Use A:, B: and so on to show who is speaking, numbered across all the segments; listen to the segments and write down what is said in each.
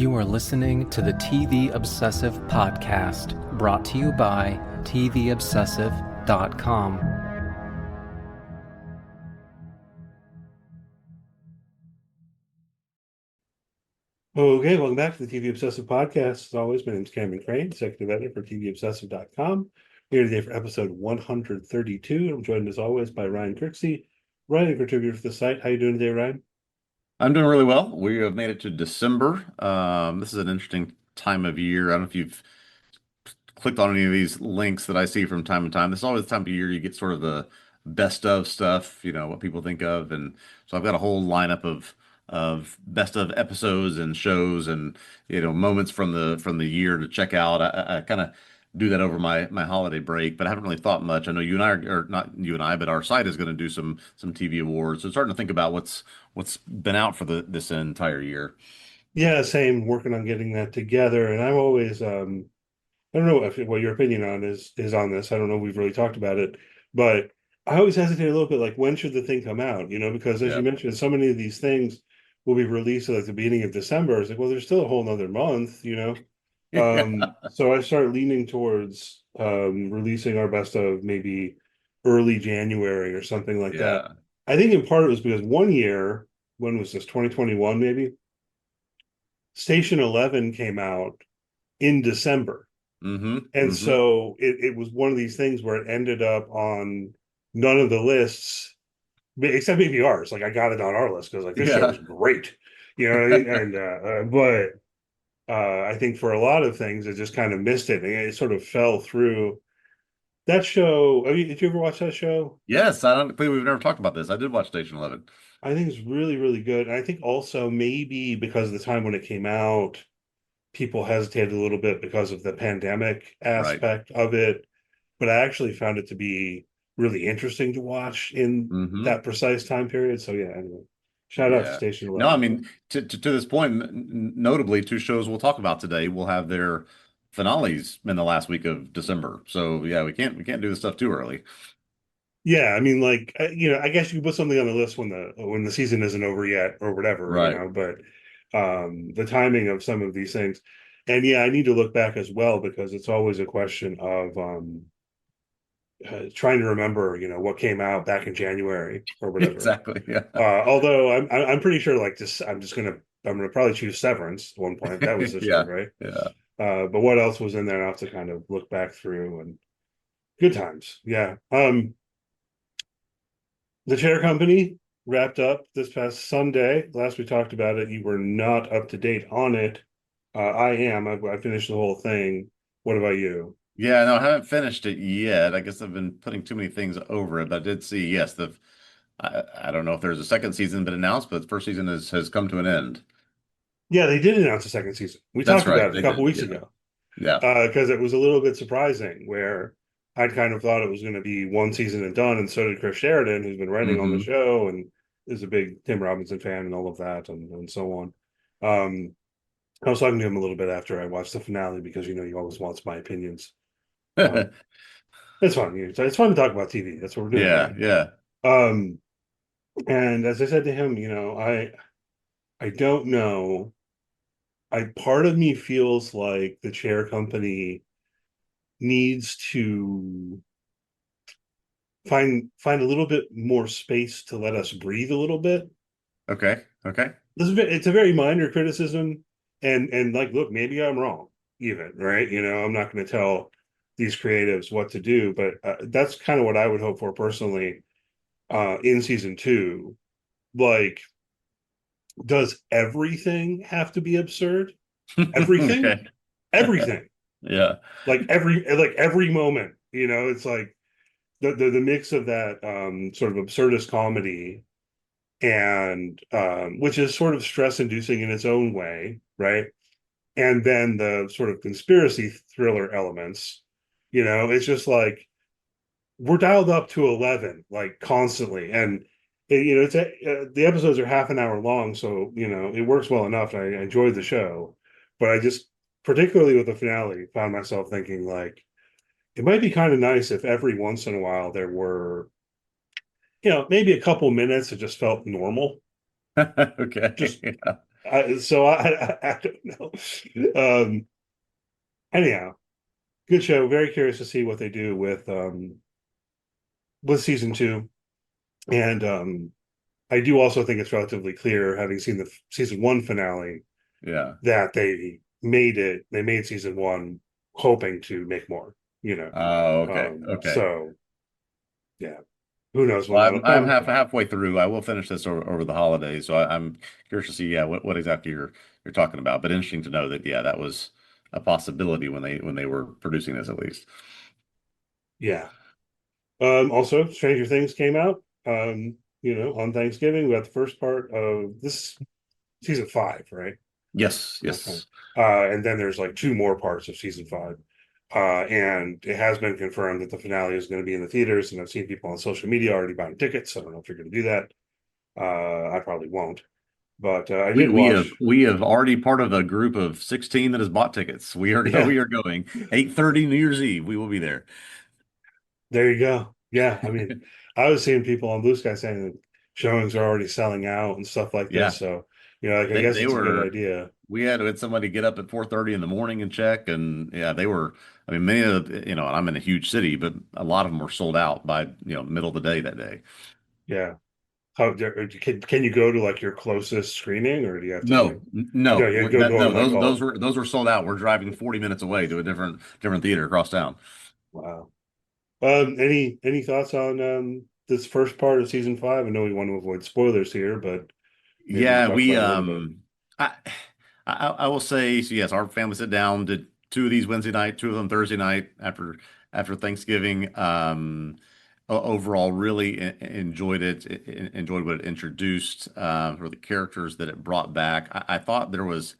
A: You are listening to the TV Obsessive podcast, brought to you by TVObsessive.com.
B: Okay, welcome back to the TV Obsessive podcast. As always, my name is Cameron Crane, executive editor for TVObsessive.com. Here today for episode 132. I'm joined as always by Ryan Kirksey, writing contributor for the site. How you doing today, Ryan?
C: I'm doing really well. We have made it to December. This is an interesting time of year. I don't know if you've clicked on any of these links that I see from time to time. This is always the time of year you get sort of the best of stuff, what people think of. And so I've got a whole lineup of best of episodes and shows and moments from the year to check out. I kind of do that over my holiday break, but I haven't really thought much. I know you and I are, or not you and I, but our site is going to do some TV awards. So starting to think about what's been out for this entire year.
B: Yeah, same. Working on getting that together, and I'm always I don't know what your opinion on is on this. I don't know. We've really talked about it, but I always hesitate a little bit. Like, when should the thing come out? Because as
C: Yeah.
B: you mentioned, so many of these things will be released at like the beginning of December. It's like, well, there's still a whole nother month.
C: Yeah.
B: So I start leaning towards releasing our best of maybe early January or something like that.
C: Yeah.
B: I think in part it was because one year, when was this, 2021 maybe? Station 11 came out in December.
C: Mm-hmm.
B: And
C: Mm-hmm.
B: so it was one of these things where it ended up on none of the lists, except maybe ours. Like, I got it on our list because like this show
C: Yeah.
B: is great, what I mean? And but I think for a lot of things it just kind of missed it, and it sort of fell through. That show, I mean, did you ever watch that show?
C: Yes, I don't believe we've never talked about this. I did watch Station 11.
B: I think it's really, really good. And I think also maybe because of the time when it came out, people hesitated a little bit because of the pandemic
C: Right.
B: aspect of it. But I actually found it to be really interesting to watch in
C: Mm-hmm.
B: that precise time period. So yeah, anyway, shout out to
C: Yeah.
B: Station
C: No, I
B: 11.
C: mean, to this point, notably, two shows we'll talk about today will have their finales in the last week of December. So yeah, we can't do this stuff too early.
B: Yeah, I mean, like, I guess you can put something on the list when the season isn't over yet or whatever,
C: Right.
B: but the timing of some of these things. And yeah, I need to look back as well because it's always a question of trying to remember, what came out back in January or whatever.
C: Exactly. Yeah.
B: Although I'm pretty sure, like, just I'm gonna probably choose Severance at one point. That was this year,
C: Yeah.
B: right?
C: Yeah.
B: But what else was in there? I have to kind of look back through, and good times. Yeah. The Chair Company wrapped up this past Sunday. Last we talked about it, you were not up to date on it. I am. I finished the whole thing. What about you?
C: Yeah, no, I haven't finished it yet. I guess I've been putting too many things over it, but I did see, yes, I don't know if there's a second season been announced, but the first season has come to an end.
B: Yeah, they did announce a second season. We
C: That's
B: talked
C: right.
B: about it a
C: They
B: couple
C: did.
B: weeks
C: Yeah.
B: ago
C: Yeah.
B: because it was a little bit surprising. Where I'd kind of thought it was going to be one season and done, and so did Chris Sheridan, who's been writing on the
C: Hmm.
B: show and is a big Tim Robinson fan and all of that, and so on. Um, I was talking to him a little bit after I watched the finale because he always wants my opinions. Um, it's fun. It's fun to talk about TV. That's what we're doing,
C: Yeah.
B: right?
C: Yeah.
B: Um, and as I said to him, I don't know. Part of me feels like the Chair Company needs to find a little bit more space to let us breathe a little bit.
C: Okay. Okay.
B: It's a very minor criticism, and like, look, maybe I'm wrong, even, right? I'm not going to tell these creatives what to do, but that's kind of what I would hope for personally in season two. Like, does everything have to be absurd? Everything,
C: Okay.
B: everything,
C: Yeah.
B: like every moment. It's like the mix of that sort of absurdist comedy and which is sort of stress inducing in its own way, right? And then the sort of conspiracy thriller elements. It's just like we're dialed up to 11 like constantly, and the episodes are half an hour long, so it works well enough. I enjoyed the show, but I just, particularly with the finale, found myself thinking like it might be kind of nice if every once in a while there were maybe a couple minutes that just felt normal,
C: Okay.
B: just
C: Yeah.
B: I don't know. Anyhow, good show. Very curious to see what they do with season two. And I do also think it's relatively clear, having seen the season one finale,
C: Yeah.
B: that they made season one hoping to make more, you know.
C: Oh, okay. Okay.
B: So yeah, who knows when
C: Well,
B: that'll
C: I'm
B: come.
C: halfway through. I will finish this over the holidays, so I'm curious to see, yeah, what exactly you're talking about. But interesting to know that, yeah, that was a possibility when they were producing this, at least.
B: Yeah. Also, Stranger Things came out, on Thanksgiving. We got the first part of this season five, right?
C: Yes,
B: Okay.
C: yes.
B: And then there's like two more parts of season five. And it has been confirmed that the finale is going to be in the theaters. And I've seen people on social media already buying tickets. I don't know if you're going to do that. I probably won't. But I
C: We
B: did
C: we have
B: watch.
C: we have already part of a group of 16 that has bought tickets.
B: Yeah,
C: We are going 8:30 New Year's Eve. We will be there.
B: there you go. Yeah, I mean, I was seeing people on Blue Sky saying that showings are already selling out and stuff like this.
C: Yeah.
B: So, like, I guess
C: They
B: it's a good
C: were
B: idea.
C: we had somebody get up at 4:30 in the morning and check, and yeah, they were, I mean, many of the, and I'm in a huge city, but a lot of them were sold out by, middle of the day that day.
B: Yeah. Can you go to like your closest screening, or do you have to
C: No,
B: like,
C: no,
B: you go to
C: no,
B: like
C: those
B: all?
C: those were sold out. We're driving 40 minutes away to a different theater across town.
B: Wow. Any thoughts on this first part of season five? I know we want to avoid spoilers here, but maybe we
C: Yeah,
B: talk about it a little bit.
C: I, I will say, so yes, our family sit down, did two of these Wednesday night, two of them Thursday night after Thanksgiving. Overall, really enjoyed it. Enjoyed what it introduced, for the characters that it brought back. I thought there was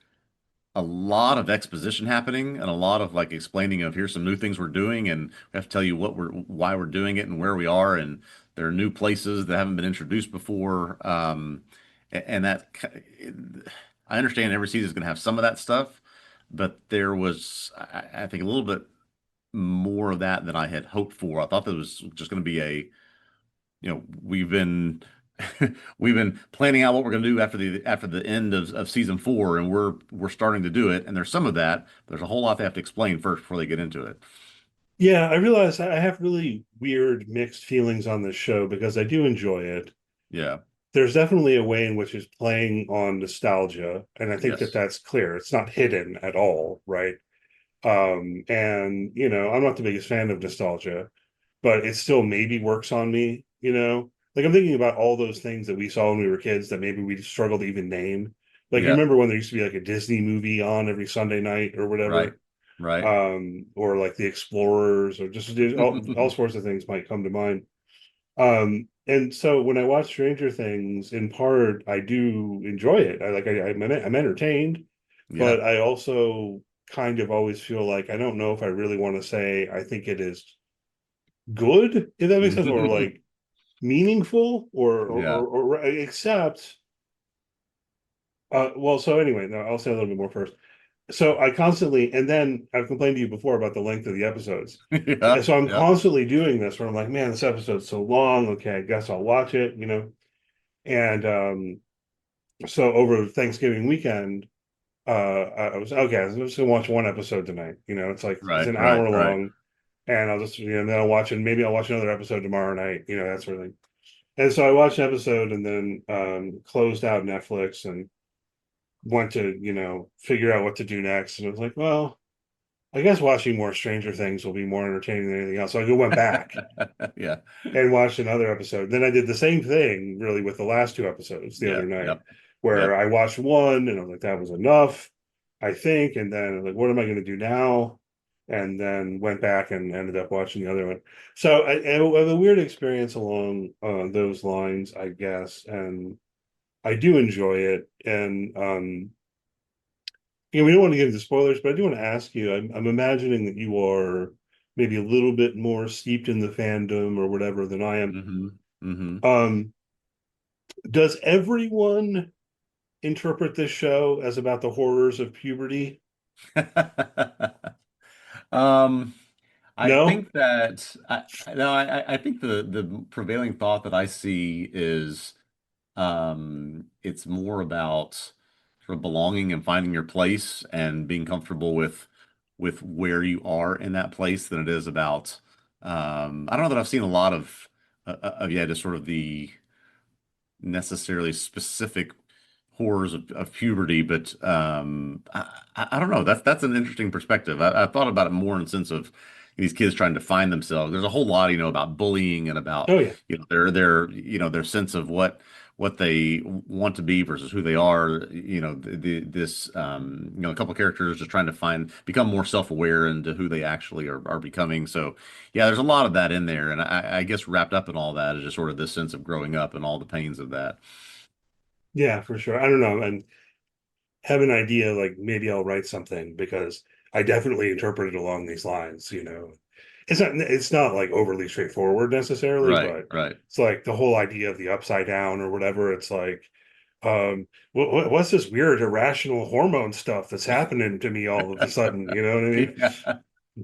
C: a lot of exposition happening and a lot of like explaining of, here's some new things we're doing, and we have to tell you why we're doing it and where we are, and there are new places that haven't been introduced before. And I understand every season is going to have some of that stuff, but there was, I think, a little bit more of that than I had hoped for. I thought that was just going to be we've been we've been planning out what we're going to do after the end of season four, and we're starting to do it. And there's some of that. There's a whole lot they have to explain first before they get into it.
B: Yeah, I realize I have really weird mixed feelings on this show because I do enjoy it.
C: Yeah.
B: There's definitely a way in which it's playing on nostalgia, and I think that
C: Yes.
B: that's clear. It's not hidden at all, right? And I'm not the biggest fan of nostalgia, but it still maybe works on me. Like, I'm thinking about all those things that we saw when we were kids that maybe we struggle to even name. Like, you
C: Yeah.
B: remember when there used to be like a Disney movie on every Sunday night or
C: Right.
B: whatever?
C: Right.
B: Or like the Explorers, or just all sorts of things might come to mind. And so when I watch Stranger Things, in part, I do enjoy it. I'm entertained,
C: Yeah.
B: but I also kind of always feel like I don't know if I really want to say I think it is good, if that makes sense, or like meaningful,
C: Yeah.
B: or except. Well, so anyway, no, I'll say a little bit more first. So I constantly, and then I've complained to you before about the length of the episodes. And
C: Yeah.
B: so I'm
C: Yeah.
B: constantly doing this where I'm like, man, this episode's so long. Okay, I guess I'll watch it. And so over Thanksgiving weekend, I was okay. I was just gonna watch one episode tonight. It's like it's
C: Right.
B: an
C: Right.
B: hour
C: Right.
B: long, and I'll just then I'll watch it. Maybe I'll watch another episode tomorrow night. That sort of thing. And so I watched an episode and then closed out Netflix and went to figure out what to do next. And I was like, well, I guess watching more Stranger Things will be more entertaining than anything else. So I went back
C: Yeah.
B: and watched another episode. Then I did the same thing really with the last two episodes the
C: Yeah.
B: other night,
C: Yep.
B: where
C: Yep.
B: I watched one and I was like, that was enough, I think. And then I was like, what am I going to do now? And then went back and ended up watching the other one. So I have a weird experience along those lines, I guess. And I do enjoy it. And we don't want to get into spoilers, but I do want to ask you. I'm imagining that you are maybe a little bit more steeped in the fandom or whatever than I am.
C: Mm-hmm. Mm-hmm.
B: Um, does everyone interpret this show as about the horrors of puberty?
C: Um, I
B: No?
C: think that no, I think the prevailing thought that I see is, it's more about sort of belonging and finding your place and being comfortable with where you are in that place than it is about I don't know that I've seen a lot of yeah, just sort of the necessarily specific horrors of puberty, but I don't know. That's an interesting perspective. I thought about it more in the sense of these kids trying to find themselves. There's a whole lot, about bullying and about
B: Oh yeah.
C: their sense of what they want to be versus who they are. This a couple characters just trying to become more self-aware into who they actually are becoming. So yeah, there's a lot of that in there, and I guess wrapped up in all that is just sort of this sense of growing up and all the pains of that.
B: Yeah, for sure. I don't know. And have an idea, like maybe I'll write something because I definitely interpret it along these lines. It's not like overly straightforward necessarily,
C: Right,
B: but
C: right.
B: it's like the whole idea of the upside down or whatever. It's like, what's this weird irrational hormone stuff that's happening to me all of a sudden? You know what I mean?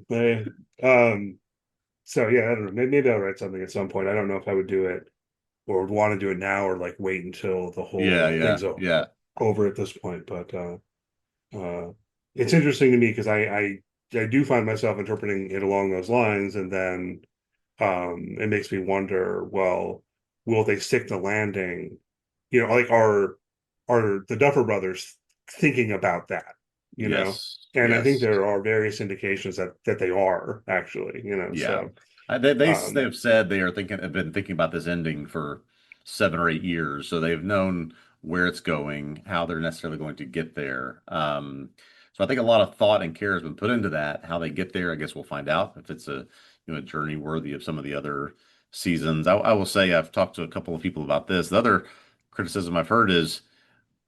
C: Yeah.
B: So yeah, I don't know. Maybe I'll write something at some point. I don't know if I would do it or would want to do it now or like wait until the
C: Yeah,
B: whole
C: yeah,
B: thing's
C: yeah.
B: over at this point. But it's interesting to me because I do find myself interpreting it along those lines, and then it makes me wonder, well, will they stick the landing? Like are the Duffer Brothers thinking about that? You know,
C: Yes,
B: and I think
C: yes.
B: there are various indications that they are actually.
C: Yeah.
B: So
C: They
B: um,
C: have said have been thinking about this ending for 7 or 8 years, so they've known where it's going, how they're necessarily going to get there. So I think a lot of thought and care has been put into that. How they get there, I guess we'll find out if it's a journey worthy of some of the other seasons. I will say I've talked to a couple of people about this. The other criticism I've heard is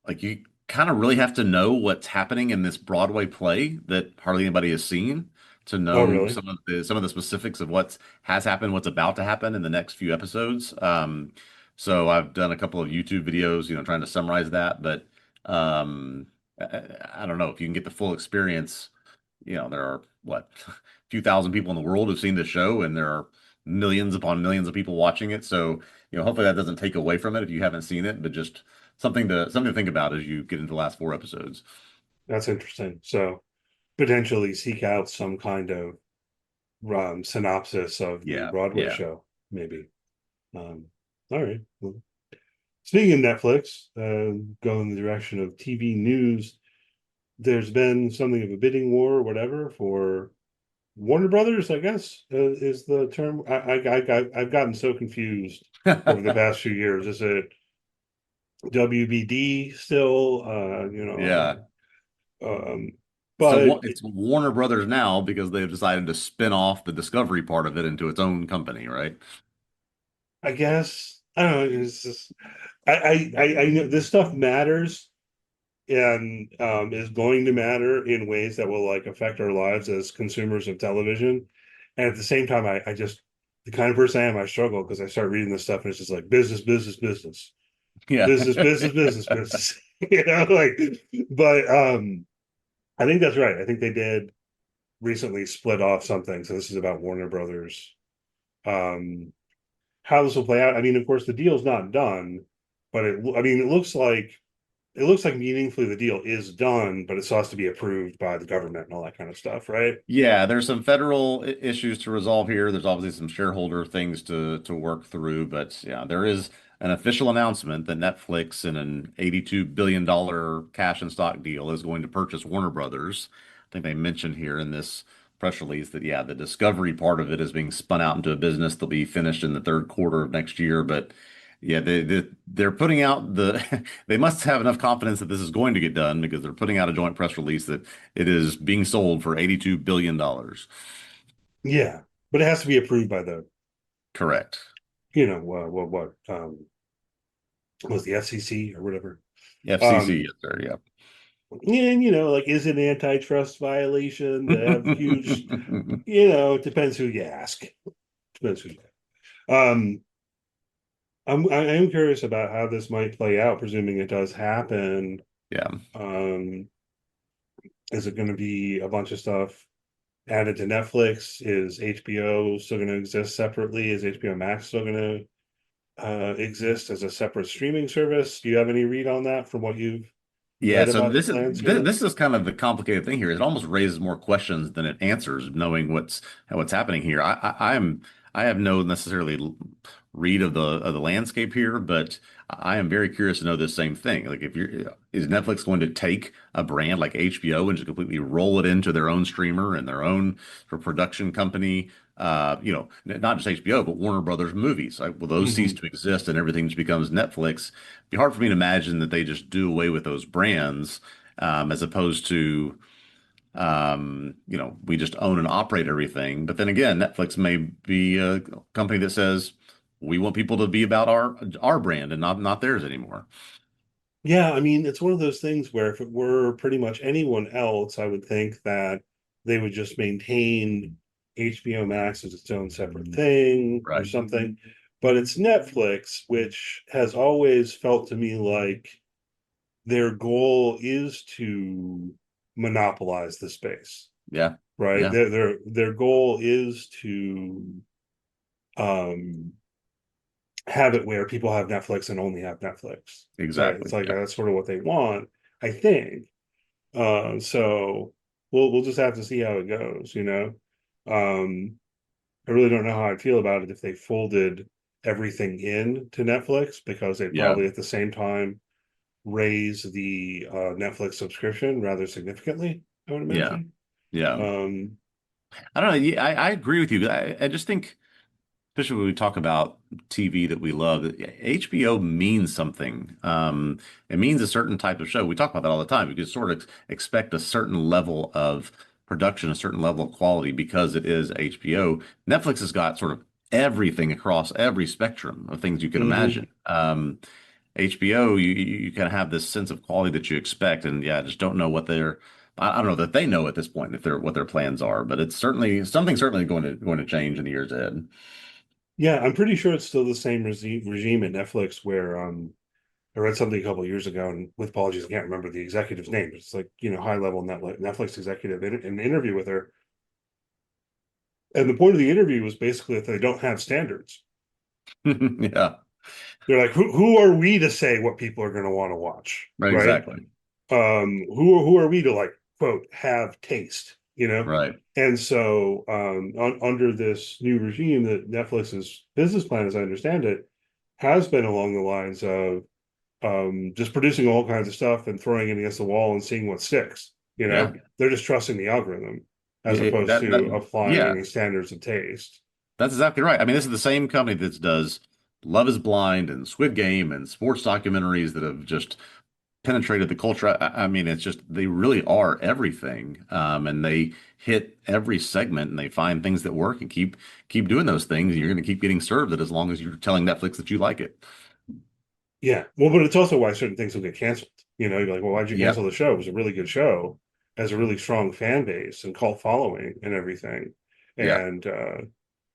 C: like you kind of really have to know what's happening in this Broadway play that hardly anybody has seen to
B: oh
C: know
B: really?
C: some of the specifics of what has happened, what's about to happen in the next few episodes. So I've done a couple of YouTube videos, trying to summarize that, but um, I don't know if you can get the full experience. There are what a few thousand people in the world who've seen this show, and there are millions upon millions of people watching it. So, hopefully that doesn't take away from it if you haven't seen it, but just something to think about as you get into the last 4 episodes.
B: That's interesting. So potentially seek out some kind of synopsis of the
C: Yeah,
B: Broadway
C: yeah.
B: show, maybe. Um, all right. Well, speaking of Netflix, going in the direction of TV news, there's been something of a bidding war or whatever for Warner Brothers, I guess, is the term. I've gotten so confused over the past few years. Is it WBD still?
C: Yeah.
B: Um,
C: So
B: but
C: it's Warner Brothers now because they've decided to spin off the Discovery part of it into its own company, right?
B: I guess I don't know. It's just I know this stuff matters and is going to matter in ways that will like affect our lives as consumers of television. And at the same time, I just the kind of person I am, I struggle because I start reading this stuff and it's just like business, business, business,
C: Yeah.
B: business, business, business, business. Like, but I think that's right. I think they did recently split off something. So this is about Warner Brothers. Um, how this will play out. I mean, of course, the deal's not done, but I mean, it looks like meaningfully the deal is done, but it still has to be approved by the government and all that kind of stuff, right?
C: Yeah, there's some federal issues to resolve here. There's obviously some shareholder things to work through, but yeah, there is an official announcement that Netflix in an $82 billion cash and stock deal is going to purchase Warner Brothers. I think they mentioned here in this press release that yeah, the Discovery part of it is being spun out into a business. They'll be finished in the third quarter of next year, but yeah, they're putting out they must have enough confidence that this is going to get done because they're putting out a joint press release that it is being sold for $82 billion.
B: Yeah, but it has to be approved by the,
C: Correct.
B: was the FCC or whatever.
C: FCC,
B: Um,
C: yes, sir. Yeah.
B: and like, is it an antitrust violation to have huge? It depends who you ask. Depends who you ask. I am curious about how this might play out, presuming it does happen.
C: Yeah.
B: Um, is it going to be a bunch of stuff added to Netflix? Is HBO still going to exist separately? Is HBO Max still going to exist as a separate streaming service? Do you have any read on that from what you've
C: Yeah,
B: read
C: so
B: about the
C: this is
B: plans here?
C: this is kind of the complicated thing here. It almost raises more questions than it answers, knowing what's happening here. I have no necessarily read of the landscape here, but I am very curious to know this same thing. Like, if you're is Netflix going to take a brand like HBO and just completely roll it into their own streamer and their own production company? Not just HBO, but Warner Brothers movies. Like, will those cease
B: Hmm.
C: to exist and everything just becomes Netflix? Be hard for me to imagine that they just do away with those brands, as opposed to, we just own and operate everything. But then again, Netflix may be a company that says we want people to be about our brand and not theirs anymore.
B: Yeah, I mean, it's one of those things where if it were pretty much anyone else, I would think that they would just maintain HBO Max as its own separate thing or
C: Right.
B: something. But it's Netflix, which has always felt to me like their goal is to monopolize the space,
C: Yeah.
B: right?
C: Yeah.
B: Their goal is to um have it where people have Netflix and only have Netflix, right? It's
C: Exactly.
B: like
C: Yeah.
B: that's sort of what they want, I think. So we'll just have to see how it goes, you know. Um, I really don't know how I'd feel about it if they folded everything in to Netflix because they'd
C: Yeah.
B: probably at the same time raise the Netflix subscription rather significantly, I would
C: Yeah.
B: imagine.
C: Yeah.
B: Um,
C: I don't know. Yeah, I agree with you. I just think, especially when we talk about TV that we love, that HBO means something. It means a certain type of show. We talk about that all the time. You can sort of expect a certain level of production, a certain level of quality because it is HBO. Netflix has got sort of everything across every spectrum of things you can
B: mhm.
C: imagine. HBO, you kind of have this sense of quality that you expect, and yeah, I just don't know what I don't know that they know at this point if they're what their plans are, but it's certainly something's certainly going to change in the years ahead.
B: Yeah, I'm pretty sure it's still the same regime at Netflix where I read something a couple of years ago, and with apologies, I can't remember the executive's name. But it's like high level Netflix executive in an interview with her, and the point of the interview was basically that they don't have standards.
C: Yeah,
B: They're like, who are we to say what people are going to want to watch,
C: right,
B: right?
C: exactly.
B: Who are we to like quote have taste, you know?
C: Right.
B: And so under this new regime, that Netflix's business plan, as I understand it, has been along the lines of just producing all kinds of stuff and throwing it against the wall and seeing what sticks. You
C: Yeah.
B: know, they're just trusting the algorithm as
C: Yeah,
B: opposed
C: that
B: to applying
C: yeah,
B: any standards of taste.
C: that's exactly right. I mean, this is the same company that does Love is Blind and Squid Game and sports documentaries that have just penetrated the culture. I mean, it's just they really are everything, and they hit every segment and they find things that work and keep doing those things. And you're going to keep getting served it as long as you're telling Netflix that you like it.
B: Yeah, well, but it's also why certain things will get canceled. You know, you're like, well, why'd you cancel
C: Yep.
B: the show? It was a really good show, has a really strong fan base and cult following and everything.
C: Yeah.
B: And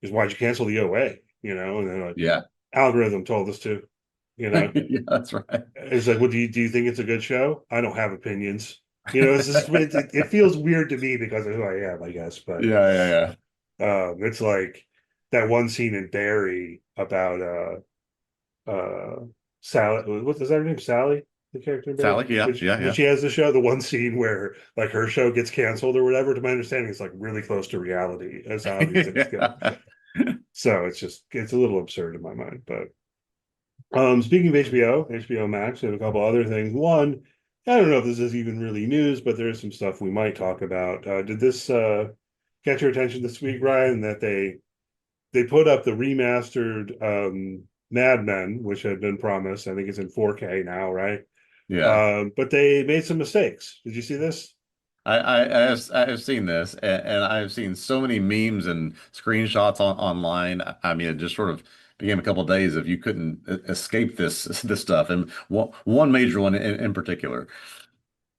B: is why'd you cancel the OA? You know, and then like
C: Yeah.
B: algorithm told us to. You know,
C: Yeah, that's right.
B: it's like, well, do you think it's a good show? I don't have opinions. You know, it's just it feels weird to me because of who I am, I guess. But
C: Yeah, yeah,
B: it's like that one scene in Barry about Sally. What is that her name? Sally, the character in Barry.
C: Sally, yeah,
B: Which
C: yeah,
B: when
C: yeah.
B: she has the show, the one scene where like her show gets canceled or whatever. To my understanding, it's like really close to reality as how these things go.
C: Yeah.
B: So it's a little absurd in my mind. But speaking of HBO Max, and a couple other things. One, I don't know if this is even really news, but there is some stuff we might talk about. Did this catch your attention this week, Ryan? That they put up the remastered Mad Men, which had been promised. I think it's in 4K now, right?
C: Yeah.
B: But they made some mistakes. Did you see this?
C: I have seen this, and I have seen so many memes and screenshots online. I mean, it just sort of became a couple of days if you couldn't escape this stuff, and one major one in particular.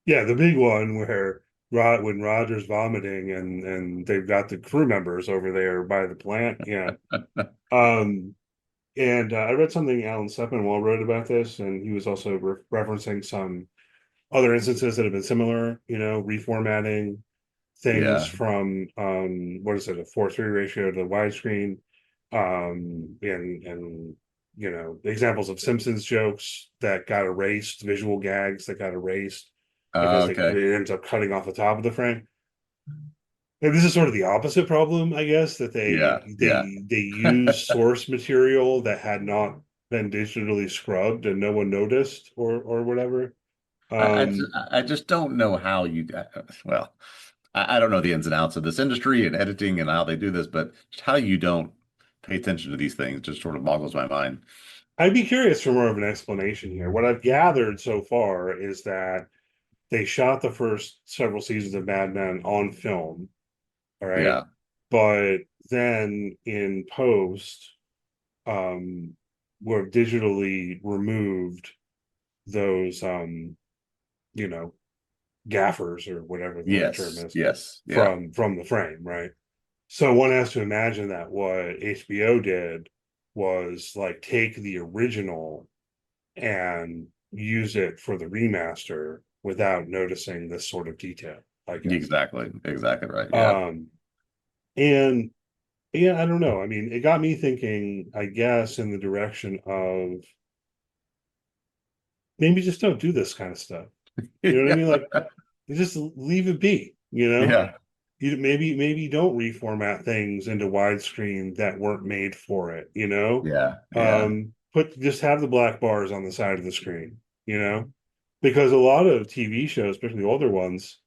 B: Yeah, the big one where when Roger's vomiting and they've got the crew members over there by the plant. Yeah. Um, and I read something Alan Sepinwall wrote about this, and he was also referencing some other instances that have been similar, you know, reformatting things
C: Yeah,
B: from what is it, a 4:3 ratio to widescreen, and you know, examples of Simpsons jokes that got erased, visual gags that got erased because it
C: Okay.
B: ends up cutting off the top of the frame. And this is sort of the opposite problem, I guess, that
C: Yeah. Yeah.
B: they use source material that had not been digitally scrubbed and no one noticed or whatever. Um,
C: I just don't know how you, well, I don't know the ins and outs of this industry and editing and how they do this, but just how you don't pay attention to these things just sort of boggles my mind.
B: I'd be curious for more of an explanation here. What I've gathered so far is that they shot the first several seasons of Mad Men on film, all right,
C: Yeah.
B: but then in post, um, were digitally removed those, you know, gaffers or whatever the right term
C: Yes.
B: is
C: Yes. Yeah.
B: from the frame, right? So one has to imagine that what HBO did was like take the original and use it for the remaster without noticing this sort of detail, I guess.
C: Exactly. Exactly right. Yeah.
B: Um, and yeah, I don't know. I mean, it got me thinking, I guess, in the direction of maybe just don't do this kind of stuff. You know what I mean? Like, you just leave it be, you know?
C: Yeah.
B: You maybe don't reformat things into widescreen that weren't made for it, you know?
C: Yeah. Yeah.
B: Put just have the black bars on the side of the screen, you know? Because a lot of TV shows, especially the older ones,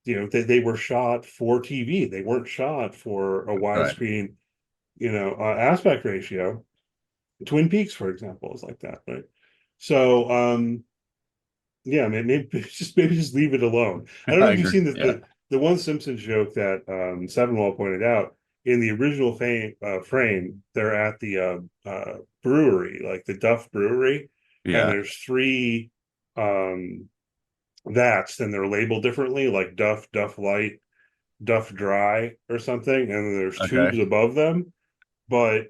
B: you know, they were shot for TV. They weren't shot for a
C: Right.
B: widescreen, aspect ratio. Twin Peaks, for example, is like that, right? So, yeah, maybe just leave it alone. I don't know
C: I
B: if you've
C: agree.
B: seen
C: Yeah.
B: the one Simpsons joke that Sevenwall pointed out in the original frame. They're at the brewery, like the Duff Brewery, and
C: Yeah.
B: there's three um, vats, and they're labeled differently, like Duff, Duff Light, Duff Dry, or something, and then there's
C: Okay.
B: tubes above them. But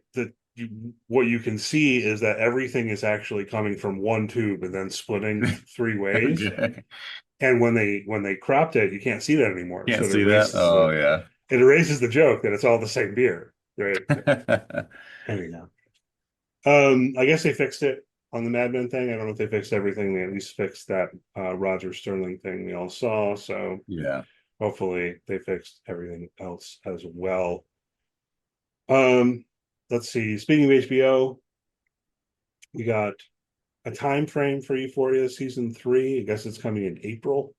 B: what you can see is that everything is actually coming from one tube and then splitting three ways.
C: Okay.
B: And when they cropped it, you can't see that anymore.
C: Can't
B: So
C: see that. Oh, yeah.
B: it erases the joke that it's all the same beer, right? Anyhow, I guess they fixed it on the Mad Men thing. I don't know if they fixed everything. They at least fixed that Roger Sterling thing we all saw. So
C: Yeah.
B: hopefully they fixed everything else as well. Um, let's see. Speaking of HBO, we got a time frame for Euphoria season 3. I guess it's coming in April.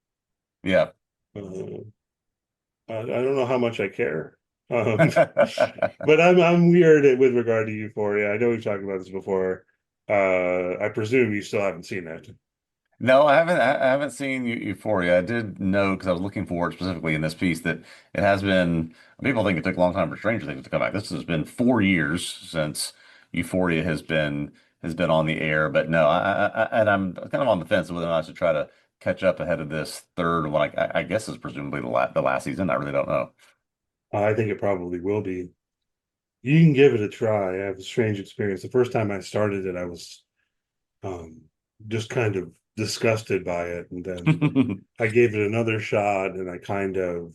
C: Yeah.
B: Uh, I don't know how much I care, but I'm weird with regard to Euphoria. I know we've talked about this before. I presume you still haven't seen it.
C: No, I haven't. I haven't seen Euphoria. I did know because I was looking for it specifically in this piece that it has been. People think it took a long time for Stranger Things to come back. This has been 4 years since Euphoria has been on the air. But no, and I'm kind of on the fence whether or not I should try to catch up ahead of this third one. I guess is presumably the last season. I really don't know.
B: I think it probably will be. You can give it a try. I have a strange experience. The first time I started it, I was um, just kind of disgusted by it, and then I gave it another shot, and I kind of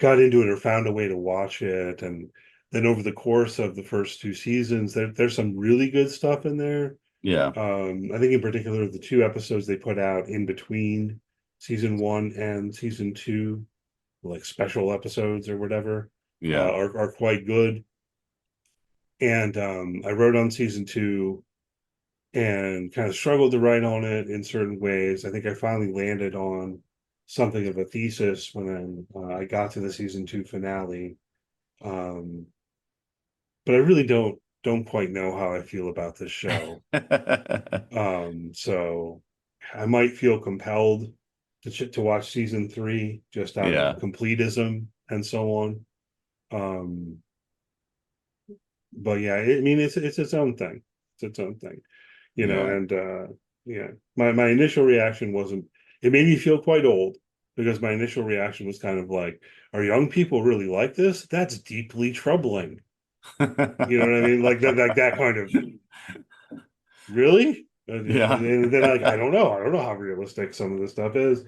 B: got into it or found a way to watch it. And then over the course of the first two seasons, there's some really good stuff in there.
C: Yeah.
B: I think in particular the two episodes they put out in between season 1 and season 2, like special episodes or whatever,
C: Yeah.
B: are quite good. And I wrote on season 2 and kind of struggled to write on it in certain ways. I think I finally landed on something of a thesis when I got to the season 2 finale. Um, but I really don't quite know how I feel about this show. So I might feel compelled to watch season 3 just out of
C: Yeah.
B: completism and so on. Um, but yeah, I mean it's its own thing. It's its own thing,
C: Yeah.
B: and yeah, my initial reaction wasn't. It made me feel quite old because my initial reaction was kind of like, "Are young people really like this? That's deeply troubling." You know what I mean? Like that kind of really.
C: Yeah.
B: And then I don't know. I don't know how realistic some of this stuff is,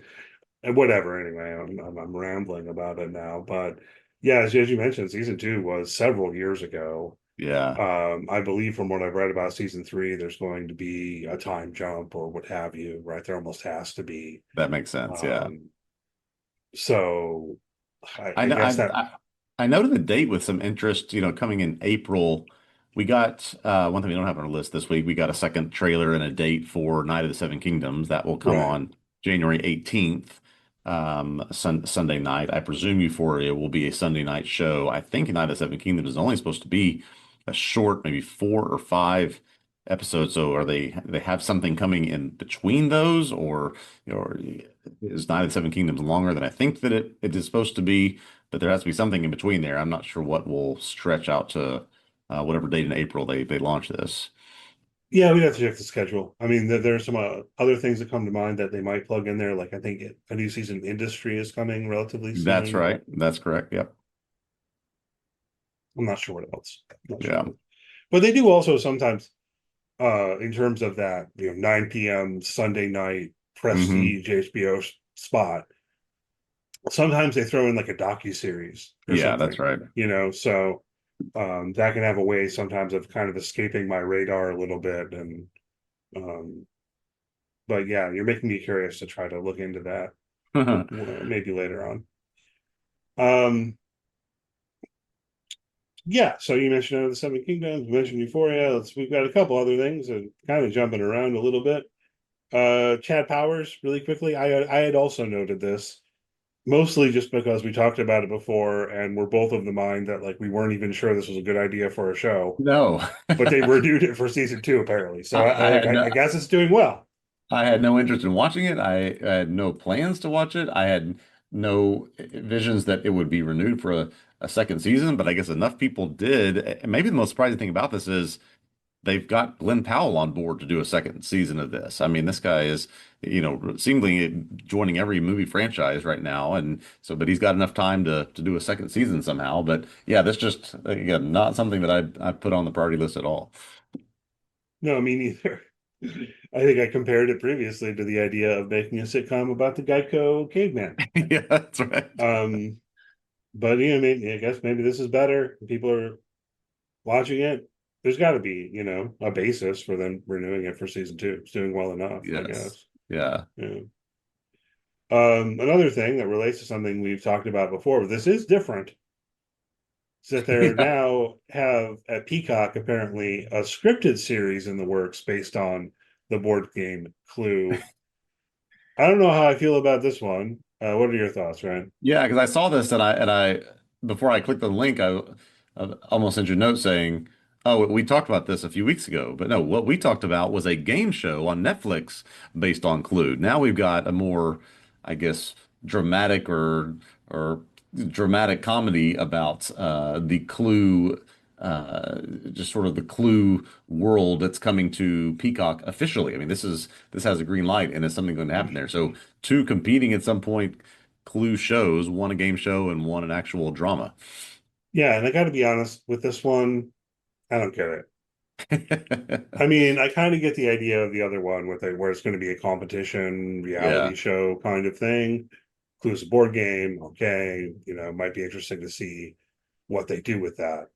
B: and whatever. Anyway, I'm rambling about it now, but yeah, as you mentioned, season 2 was several years ago.
C: Yeah,
B: I believe from what I've read about season 3, there's going to be a time jump or what have you, right? There almost has to be.
C: that makes sense. Yeah.
B: Um, so
C: I
B: I
C: know
B: guess that,
C: I noted the date with some interest, coming in April. We got one thing we don't have on our list this week. We got a second trailer and a date for Night of the Seven Kingdoms that will come
B: right.
C: on January 18th, Sunday night. I presume Euphoria will be a Sunday night show. I think Night of the Seven Kingdoms is only supposed to be a short, maybe 4 or 5 episodes. So are they have something coming in between those, or is Night of the Seven Kingdoms longer than I think that it is supposed to be? But there has to be something in between there. I'm not sure what will stretch out to whatever date in April they launch this.
B: Yeah, we'd have to check the schedule. I mean, there are some other things that come to mind that they might plug in there. Like I think a new season Industry is coming relatively
C: That's
B: soon.
C: right. That's correct. Yep.
B: I'm not sure what else. I'm not sure.
C: Yeah.
B: But they do also sometimes, in terms of that, 9 p.m. Sunday night
C: Hmm.
B: prestige HBO spot. Sometimes they throw in like a docu-series or
C: Yeah, that's
B: something,
C: right.
B: so that can have a way sometimes of kind of escaping my radar a little bit. And um but yeah, you're making me curious to try to look into that maybe later on. um yeah, so you mentioned the Seven Kingdoms, you mentioned Euphoria. We've got a couple other things and kind of jumping around a little bit. Chad Powers, really quickly, I had also noted this, mostly just because we talked about it before and we're both of the mind that like we weren't even sure this was a good idea for a show,
C: No.
B: but they renewed it for season 2 apparently. So
C: I had
B: I
C: no
B: guess it's doing well.
C: I had no interest in watching it. I had no plans to watch it. I had no visions that it would be renewed for a second season, but I guess enough people did. And maybe the most surprising thing about this is they've got Glenn Powell on board to do a second season of this. I mean, this guy is, seemingly joining every movie franchise right now, and so, but he's got enough time to do a second season somehow. But yeah, that's just again not something that I put on the priority list at all.
B: No, me neither. I think I compared it previously to the idea of making a sitcom about the Geico caveman.
C: Yeah, that's right.
B: um but maybe, I guess maybe this is better. People are watching it. There's got to be, a basis for them renewing it for season 2. It's doing well enough, I
C: Yes.
B: guess.
C: Yeah.
B: Yeah. Another thing that relates to something we've talked about before, but this is different, is that they
C: Yeah.
B: now have at Peacock apparently a scripted series in the works based on the board game Clue. I don't know how I feel about this one. What are your thoughts, Ryan?
C: Yeah, because I saw this and I before I clicked the link, I almost sent you a note saying, "Oh, we talked about this a few weeks ago." But no, what we talked about was a game show on Netflix based on Clue. Now we've got a more, I guess, dramatic or dramatic comedy about the Clue, just sort of the Clue world that's coming to Peacock officially. I mean, this has a green light and it's something going to happen there. So two competing at some point Clue shows, one a game show and one an actual drama.
B: Yeah, and I got to be honest with this one, I don't get it. I mean, I kind of get the idea of the other one with it, where it's going to be a competition reality
C: Yeah.
B: show kind of thing. Clue's a board game, okay, it might be interesting to see what they do with that.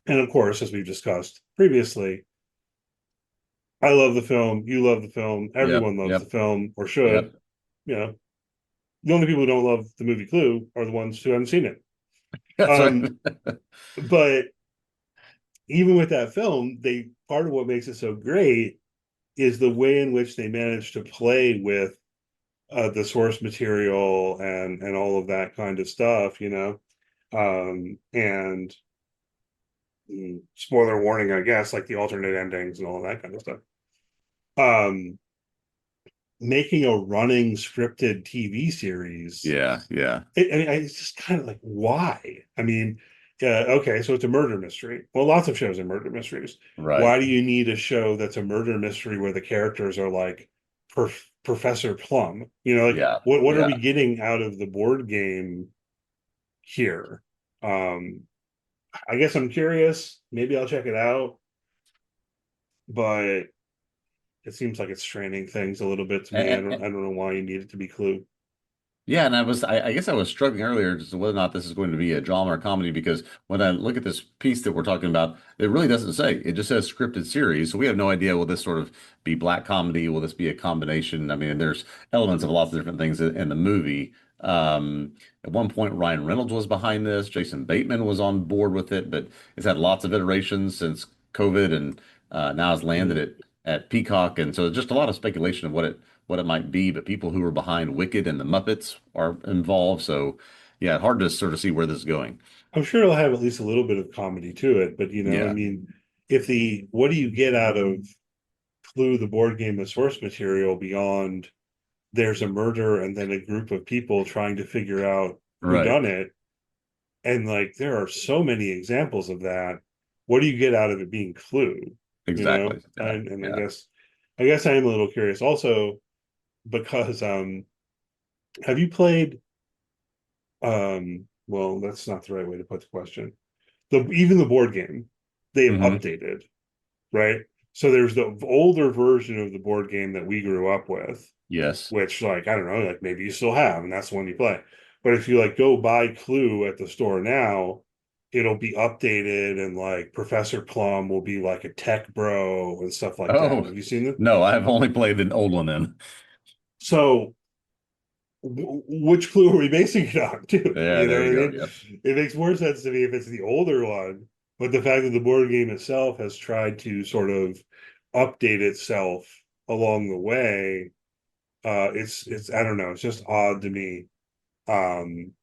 B: And of course, as we've discussed previously, I love the film, you love the film,
C: Yep.
B: everyone loves the
C: Yep.
B: film, or should.
C: Yep.
B: You know, the only people who don't love the movie Clue are the ones who haven't seen it.
C: That's right.
B: Um, but even with that film, they part of what makes it so great is the way in which they manage to play with the source material and all of that kind of stuff. And spoiler warning, I guess, like the alternate endings and all that kind of stuff. Um, Making a running scripted TV series,
C: Yeah. Yeah.
B: it's just kind of like, why? I mean, okay, so it's a murder mystery. Well, lots of shows are murder mysteries.
C: Right.
B: Why do you need a show that's a murder mystery where the characters are like Professor Plum? Like
C: Yeah.
B: what are we
C: Yeah.
B: getting out of the board game here? Um, I guess I'm curious. Maybe I'll check it out, but it seems like it's straining things a little bit to me. I
C: And,
B: don't
C: and,
B: I don't know why you need it to be Clue.
C: Yeah, and I guess I was struggling earlier as to whether or not this is going to be a drama or comedy because when I look at this piece that we're talking about, it really doesn't say. It just says scripted series. So we have no idea, will this sort of be black comedy? Will this be a combination? I mean, there's elements of lots of different things in the movie. At one point, Ryan Reynolds was behind this. Jason Bateman was on board with it, but it's had lots of iterations since COVID and now has landed
B: Mhm.
C: at Peacock. And so just a lot of speculation of what it might be, but people who are behind Wicked and the Muppets are involved. So yeah, hard to sort of see where this is going.
B: I'm sure it'll have at least a little bit of comedy to it, but I
C: Yeah,
B: mean, what do you get out of Clue, the board game, as source material beyond there's a murder and then a group of people trying to figure out who
C: right.
B: done it? And like there are so many examples of that. What do you get out of it being Clue?
C: Exactly. Yeah.
B: And
C: Yeah.
B: I guess I am a little curious also because have you played well, that's not the right way to put the question. Even the board game, they have
C: Hmm.
B: updated, right? So there's the older version of the board game that we grew up with,
C: Yes.
B: which like I don't know, like maybe you still have, and that's the one you play. But if you like go buy Clue at the store now, it'll be updated and like Professor Plum will be like a tech bro and stuff like that.
C: Oh,
B: Have you seen it?
C: no, I've only played an old one then.
B: So which Clue are we basing it on too?
C: Yeah,
B: You know
C: there
B: what I
C: you go.
B: mean?
C: Yep.
B: It makes more sense to me if it's the older one, but the fact that the board game itself has tried to sort of update itself along the way, it's I don't know, it's just odd to me um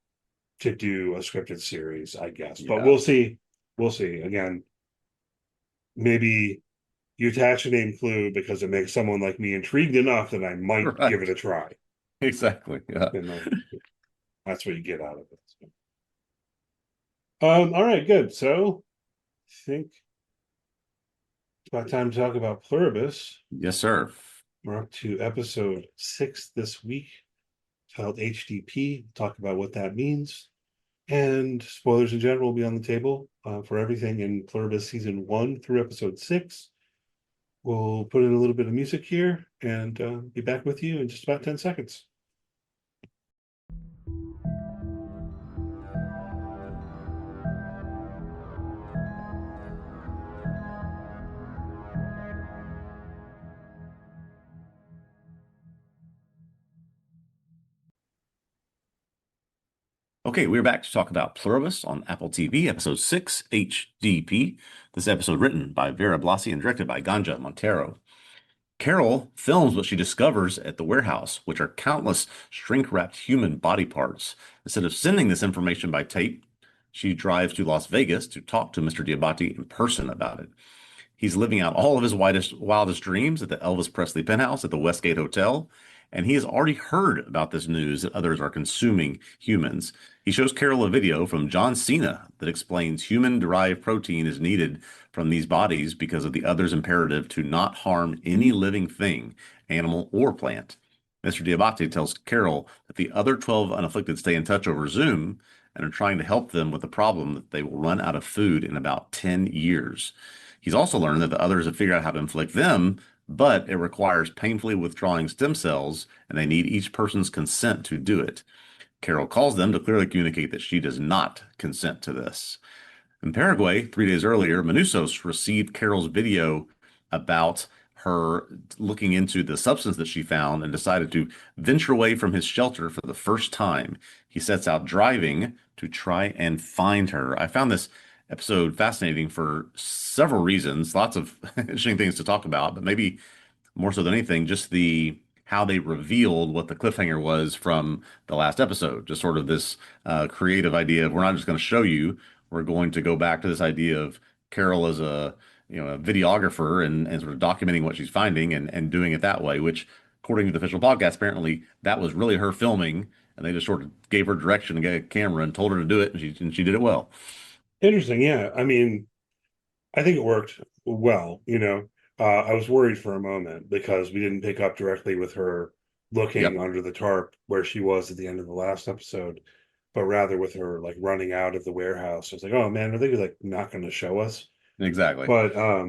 B: to do a scripted series, I guess. But
C: Yeah.
B: we'll see. We'll see. Again, maybe you attach the name Clue because it makes someone like me intrigued enough that I might give it
C: Right.
B: a try.
C: Exactly. Yeah.
B: And that's what you get out of it. So. All right, good. So I think it's about time to talk about Pluribus.
C: Yes, sir.
B: We're up to episode 6 this week, titled HDP. Talk about what that means. And spoilers in general will be on the table for everything in Pluribus season 1 through episode 6. We'll put in a little bit of music here and be back with you in just about 10 seconds.
C: Okay, we're back to talk about Pluribus on Apple TV, episode 6, HDP. This episode written by Vera Blasi and directed by Ganja Montero. Carol films what she discovers at the warehouse, which are countless shrink-wrapped human body parts. Instead of sending this information by tape, she drives to Las Vegas to talk to Mr. Diabate in person about it. He's living out all of his wildest dreams at the Elvis Presley penthouse at the Westgate Hotel, and he has already heard about this news that others are consuming humans. He shows Carol a video from John Cena that explains human-derived protein is needed from these bodies because of the other's imperative to not harm any living thing, animal or plant. Mr. Diabate tells Carol that the other 12 unafflicted stay in touch over Zoom and are trying to help them with the problem that they will run out of food in about 10 years. He's also learned that the others have figured out how to inflict them, but it requires painfully withdrawing stem cells, and they need each person's consent to do it. Carol calls them to clearly communicate that she does not consent to this. In Paraguay, 3 days earlier, Manusos received Carol's video about her looking into the substance that she found and decided to venture away from his shelter for the first time. He sets out driving to try and find her. I found this episode fascinating for several reasons, lots of interesting things to talk about, but maybe more so than anything, just the how they revealed what the cliffhanger was from the last episode. Just sort of this creative idea of we're not just going to show you, we're going to go back to this idea of Carol as a videographer and sort of documenting what she's finding and doing it that way, which according to the official podcast, apparently that was really her filming, and they just sort of gave her direction and gave a camera and told her to do it, and she did it well.
B: Interesting. Yeah. I mean, I think it worked well. I was worried for a moment because we didn't pick up directly with her looking
C: Yep,
B: under the tarp where she was at the end of the last episode, but rather with her like running out of the warehouse. I was like, oh man, are they like not going to show us?
C: exactly.
B: But I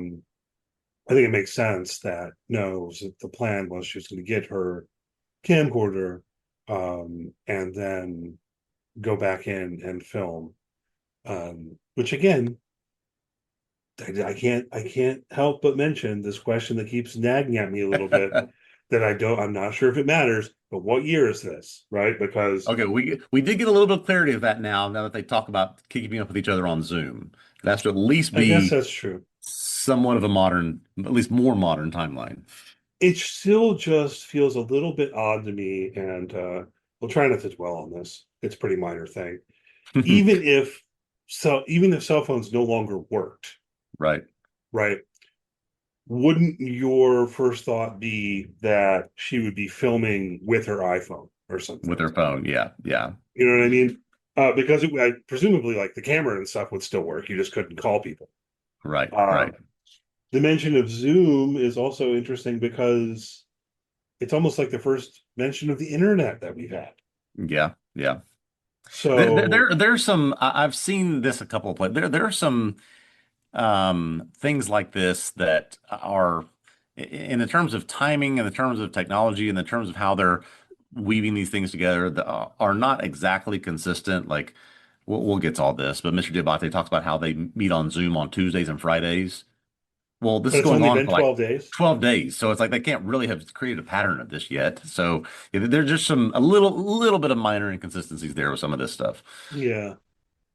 B: think it makes sense that no, the plan was she was going to get her camcorder and then go back in and film. Which again, I can't help but mention this question that keeps nagging at me a little bit that I'm not sure if it matters, but what year is this, right? Because
C: Okay, we did get a little bit of clarity of that now that they talk about keeping up with each other on Zoom. It has to at least
B: I guess
C: be
B: that's true.
C: somewhat of a modern, at least more modern timeline.
B: It still just feels a little bit odd to me, and we'll try not to dwell on this. It's a pretty minor thing. Even if cell phones no longer worked,
C: Right.
B: right? Wouldn't your first thought be that she would be filming with her iPhone or
C: With
B: something?
C: their phone. Yeah. Yeah.
B: You know what I mean? Because presumably, like the camera and stuff would still work. You just couldn't call people.
C: Right.
B: Um,
C: Right.
B: the mention of Zoom is also interesting because it's almost like the first mention of the internet that we've had.
C: Yeah. Yeah.
B: So
C: There's some, I've seen this a couple of places. There are some things like this that are in the terms of timing, in the terms of technology, in the terms of how they're weaving these things together that are not exactly consistent. Like we'll get to all this, but Mr. Diabate talks about how they meet on Zoom on Tuesdays and Fridays. Well, this
B: but
C: is
B: it's
C: going
B: only
C: on
B: been
C: for like
B: 12 days.
C: 12 days. So it's like they can't really have created a pattern of this yet. So yeah, there's just a little bit of minor inconsistencies there with some of this stuff.
B: Yeah.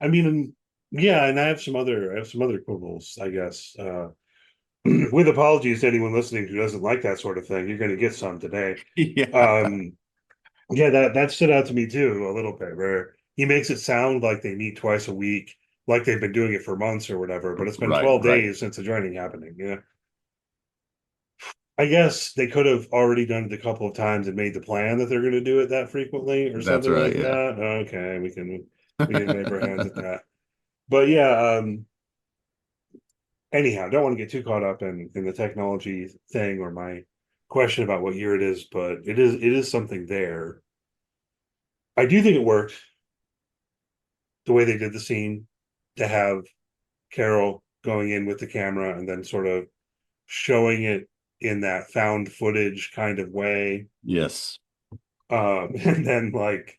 B: I mean, yeah, and I have some other quibbles, I guess. With apologies to anyone listening who doesn't like that sort of thing, you're going to get some today.
C: Yeah.
B: Um, yeah, that stood out to me too a little bit, where he makes it sound like they meet twice a week, like they've been doing it for months or whatever, but it's been
C: Right,
B: 12
C: right.
B: days since the joining happening. Yeah. I guess they could have already done it a couple of times and made the plan that they're going to do it that frequently or
C: That's
B: something
C: right.
B: like
C: Yeah.
B: that. Okay, we can wave our hands at that. But yeah, anyhow, don't want to get too caught up in the technology thing or my question about what year it is, but it is something there. I do think it worked the way they did the scene to have Carol going in with the camera and then sort of showing it in that found footage kind of way.
C: Yes.
B: And then like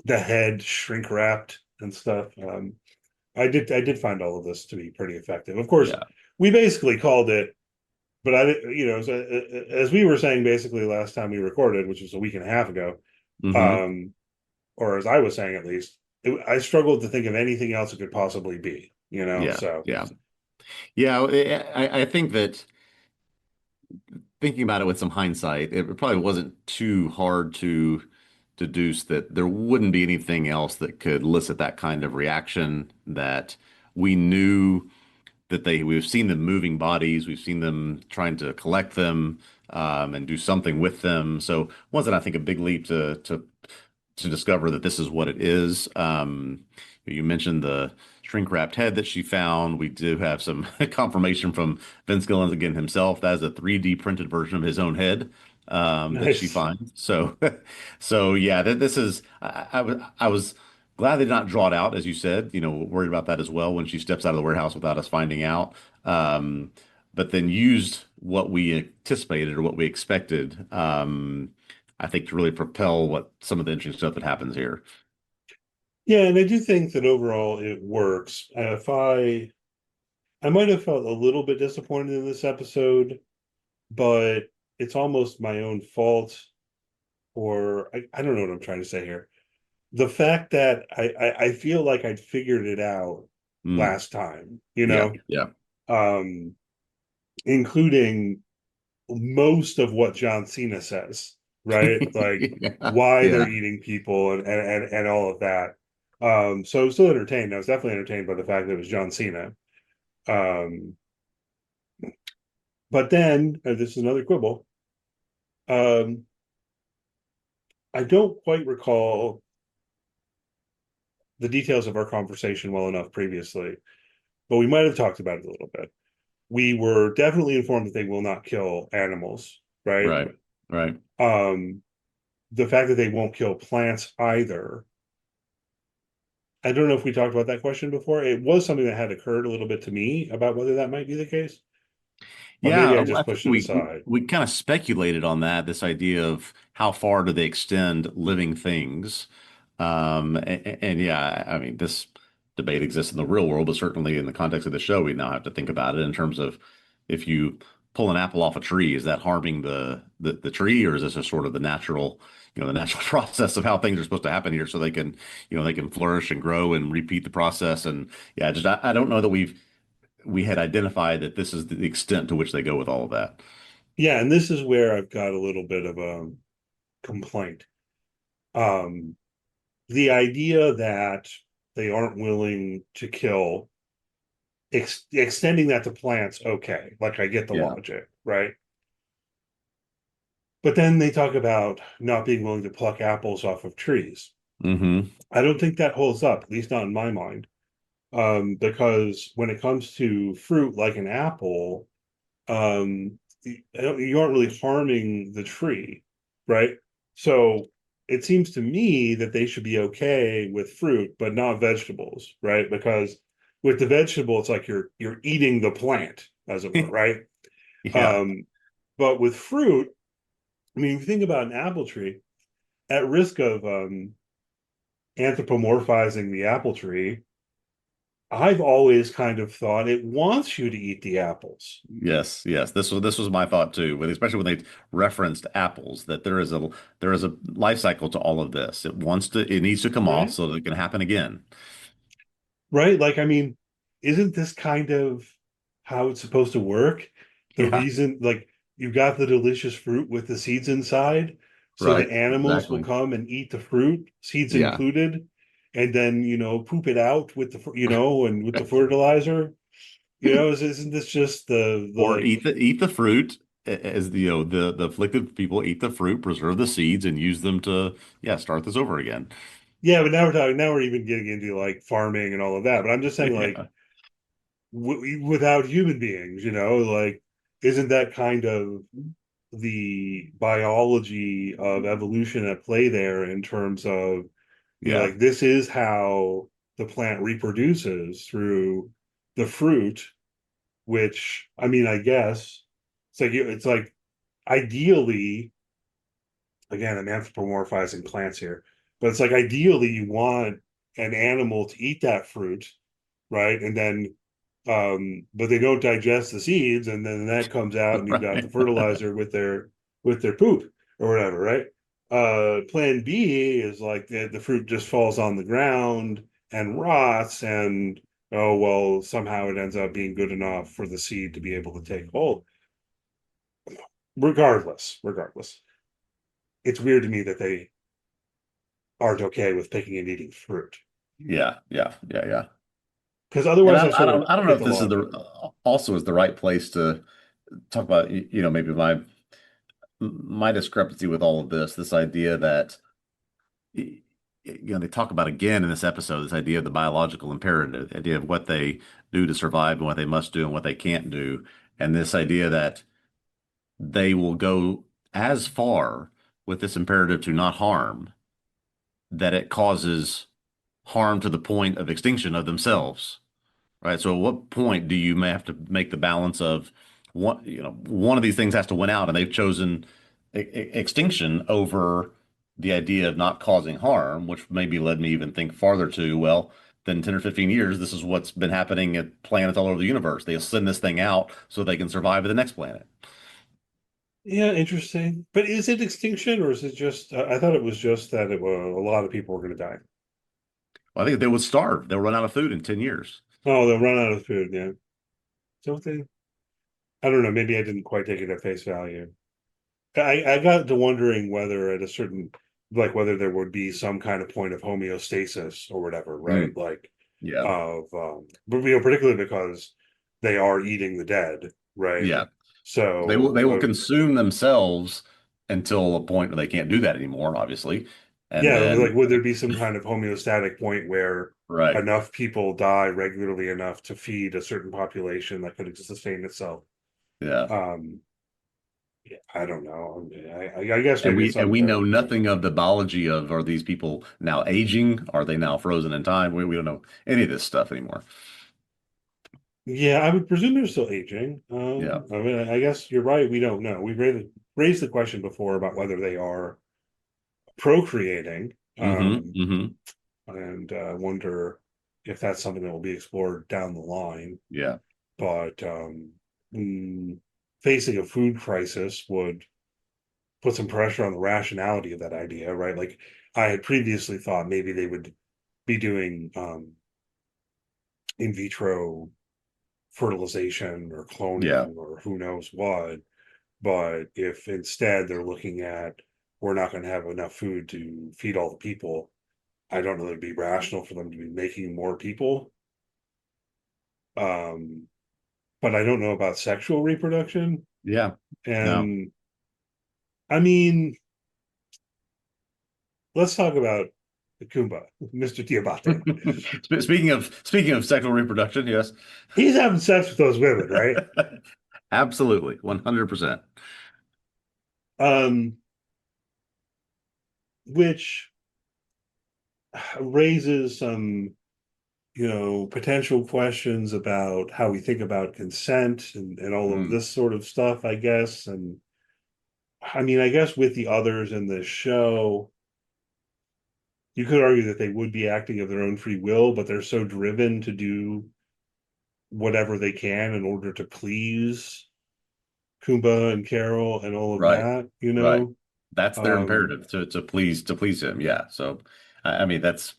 B: the head shrink wrapped and stuff. I did find all of this to be pretty effective. Of course,
C: Yeah.
B: we basically called it, but as we were saying basically last time we recorded, which was a week and a half ago,
C: Hmm.
B: um, or as I was saying at least, I struggled to think of anything else it could possibly be.
C: Yeah.
B: So
C: Yeah. Yeah. I think that thinking about it with some hindsight, it probably wasn't too hard to deduce that there wouldn't be anything else that could elicit that kind of reaction that we knew that we've seen them moving bodies, we've seen them trying to collect them and do something with them. So wasn't, I think, a big leap to discover that this is what it is. You mentioned the shrink wrapped head that she found. We do have some confirmation from Vince Gilligan himself. That is a 3D printed version of his own head that she
B: nice.
C: finds. So, so yeah, this is. I was glad they did not draw it out, as you said. Worried about that as well when she steps out of the warehouse without us finding out. But then used what we anticipated or what we expected. I think to really propel what some of the interesting stuff that happens here.
B: Yeah, and I do think that overall it works. If I might have felt a little bit disappointed in this episode, but it's almost my own fault, or I don't know what I'm trying to say here. The fact that I feel like I'd figured it out
C: Mm,
B: last time,
C: yeah, yeah,
B: um, including most of what John Cena says, right? Like
C: yeah,
B: why they're
C: yeah.
B: eating people and all of that. So I was still entertained. I was definitely entertained by the fact that it was John Cena. Um, but then this is another quibble. Um, I don't quite recall the details of our conversation well enough previously, but we might have talked about it a little bit. We were definitely informed that they will not kill animals, right?
C: Right, right.
B: Um, the fact that they won't kill plants either. I don't know if we talked about that question before. It was something that had occurred a little bit to me about whether that might be the case. Or maybe
C: Yeah,
B: I
C: I
B: just
C: think
B: pushed it aside.
C: we kind of speculated on that, this idea of how far do they extend living things. And yeah, I mean, this debate exists in the real world, but certainly in the context of the show, we now have to think about it in terms of if you pull an apple off a tree, is that harming the tree, or is this just sort of the natural, the natural process of how things are supposed to happen here, so they can, they can flourish and grow and repeat the process. And yeah, just I don't know that we had identified that this is the extent to which they go with all of that.
B: Yeah, and this is where I've got a little bit of a complaint. Um, the idea that they aren't willing to kill, extending that to plants, okay, like I get the
C: Yeah.
B: logic, right? But then they talk about not being willing to pluck apples off of trees.
C: Hmm.
B: I don't think that holds up, at least not in my mind. Because when it comes to fruit like an apple, you aren't really harming the tree, right? So it seems to me that they should be okay with fruit, but not vegetables, right? Because with the vegetable, it's like you're eating the plant, as it were, right?
C: Yeah.
B: Um, but with fruit, I mean, if you think about an apple tree, at risk of anthropomorphizing the apple tree, I've always kind of thought it wants you to eat the apples.
C: Yes, yes. This was my thought too, but especially when they referenced apples, that there is a life cycle to all of this. It needs to come off
B: Right.
C: so that it can happen again.
B: Right. Like, I mean, isn't this kind of how it's supposed to work? The
C: Yeah,
B: reason, like, you've got the delicious fruit with the seeds inside, so
C: right.
B: the animals will
C: Exactly.
B: come and eat the fruit, seeds
C: Yeah.
B: included, and then, poop it out with and with the fertilizer. Isn't this just the
C: Or
B: like,
C: eat the fruit, as the afflicted people eat the fruit, preserve the seeds, and use them to, yeah, start this over again.
B: yeah, but now we're even getting into like farming and all of that. But I'm just saying, like,
C: Yeah.
B: without human beings, like, isn't that kind of the biology of evolution at play there in terms of,
C: Yeah.
B: like, this is how the plant reproduces through the fruit, which, I mean, I guess it's like ideally, again, I'm anthropomorphizing plants here, but it's like ideally you want an animal to eat that fruit, right? And then but they don't digest the seeds, and then that comes out, and you've got the
C: Right.
B: fertilizer with their poop or whatever, right? Plan B is like the fruit just falls on the ground and rots, and oh well, somehow it ends up being good enough for the seed to be able to take hold. Regardless, it's weird to me that they aren't okay with picking and eating fruit,
C: Yeah. Yeah. Yeah. Yeah.
B: because
C: And
B: otherwise
C: I,
B: I
C: I
B: sort of
C: don't I don't know
B: get
C: if
B: the
C: this is the
B: logic.
C: also is the right place to talk about, maybe my discrepancy with all of this idea that they talk about again in this episode, this idea of the biological imperative, the idea of what they do to survive and what they must do and what they can't do, and this idea that they will go as far with this imperative to not harm that it causes harm to the point of extinction of themselves. Right. So at what point do you may have to make the balance of one of these things has to win out, and they've chosen extinction over the idea of not causing harm, which maybe led me even think farther to, well, then 10 or 15 years, this is what's been happening at planets all over the universe. They'll send this thing out so they can survive at the next planet.
B: Yeah, interesting. But is it extinction, or is it just? I thought it was just that a lot of people were going to die.
C: Well, I think they would starve. They'll run out of food in 10 years.
B: Oh, they'll run out of food. Yeah. So they. I don't know. Maybe I didn't quite take it at face value. I got to wondering whether at a certain, like, whether there would be some kind of point of homeostasis or whatever, right?
C: Mm,
B: Like,
C: yeah.
B: but particularly because they are eating the dead, right?
C: Yeah. They will
B: So
C: consume themselves until a point where they can't do that anymore, obviously. And
B: yeah,
C: then,
B: like, would there be some kind of homeostatic point where
C: right.
B: enough people die regularly enough to feed a certain population that could sustain itself?
C: Yeah.
B: Um, yeah, I don't know. I guess
C: And
B: maybe it's
C: we and we know
B: unfair.
C: nothing of the biology of, are these people now aging? Are they now frozen in time? We don't know any of this stuff anymore.
B: Yeah, I would presume they're still aging.
C: Yeah.
B: I mean, I guess you're right. We don't know. We've raised the question before about whether they are procreating,
C: Hmm.
B: and wonder if that's something that will be explored down the line.
C: Yeah.
B: But facing a food crisis would put some pressure on the rationality of that idea, right? Like I had previously thought maybe they would be doing in vitro fertilization or
C: Yeah.
B: cloning or who knows what. But if instead they're looking at we're not going to have enough food to feed all the people, I don't know that it'd be rational for them to be making more people. Um, but I don't know about sexual reproduction.
C: Yeah. No.
B: And I mean, let's talk about the Kumba, Mr. Diabate.
C: Speaking of sexual reproduction, yes.
B: He's having sex with those women, right?
C: Absolutely. 100%.
B: Um, which raises some, potential questions about how we think about consent and all of
C: Mm.
B: this sort of stuff, I guess. And I mean, I guess with the others in this show, you could argue that they would be acting of their own free will, but they're so driven to do whatever they can in order to please Kumba and Carol and all of
C: Right.
B: that,
C: Right. That's their
B: Um,
C: imperative to please him. Yeah. So I mean that's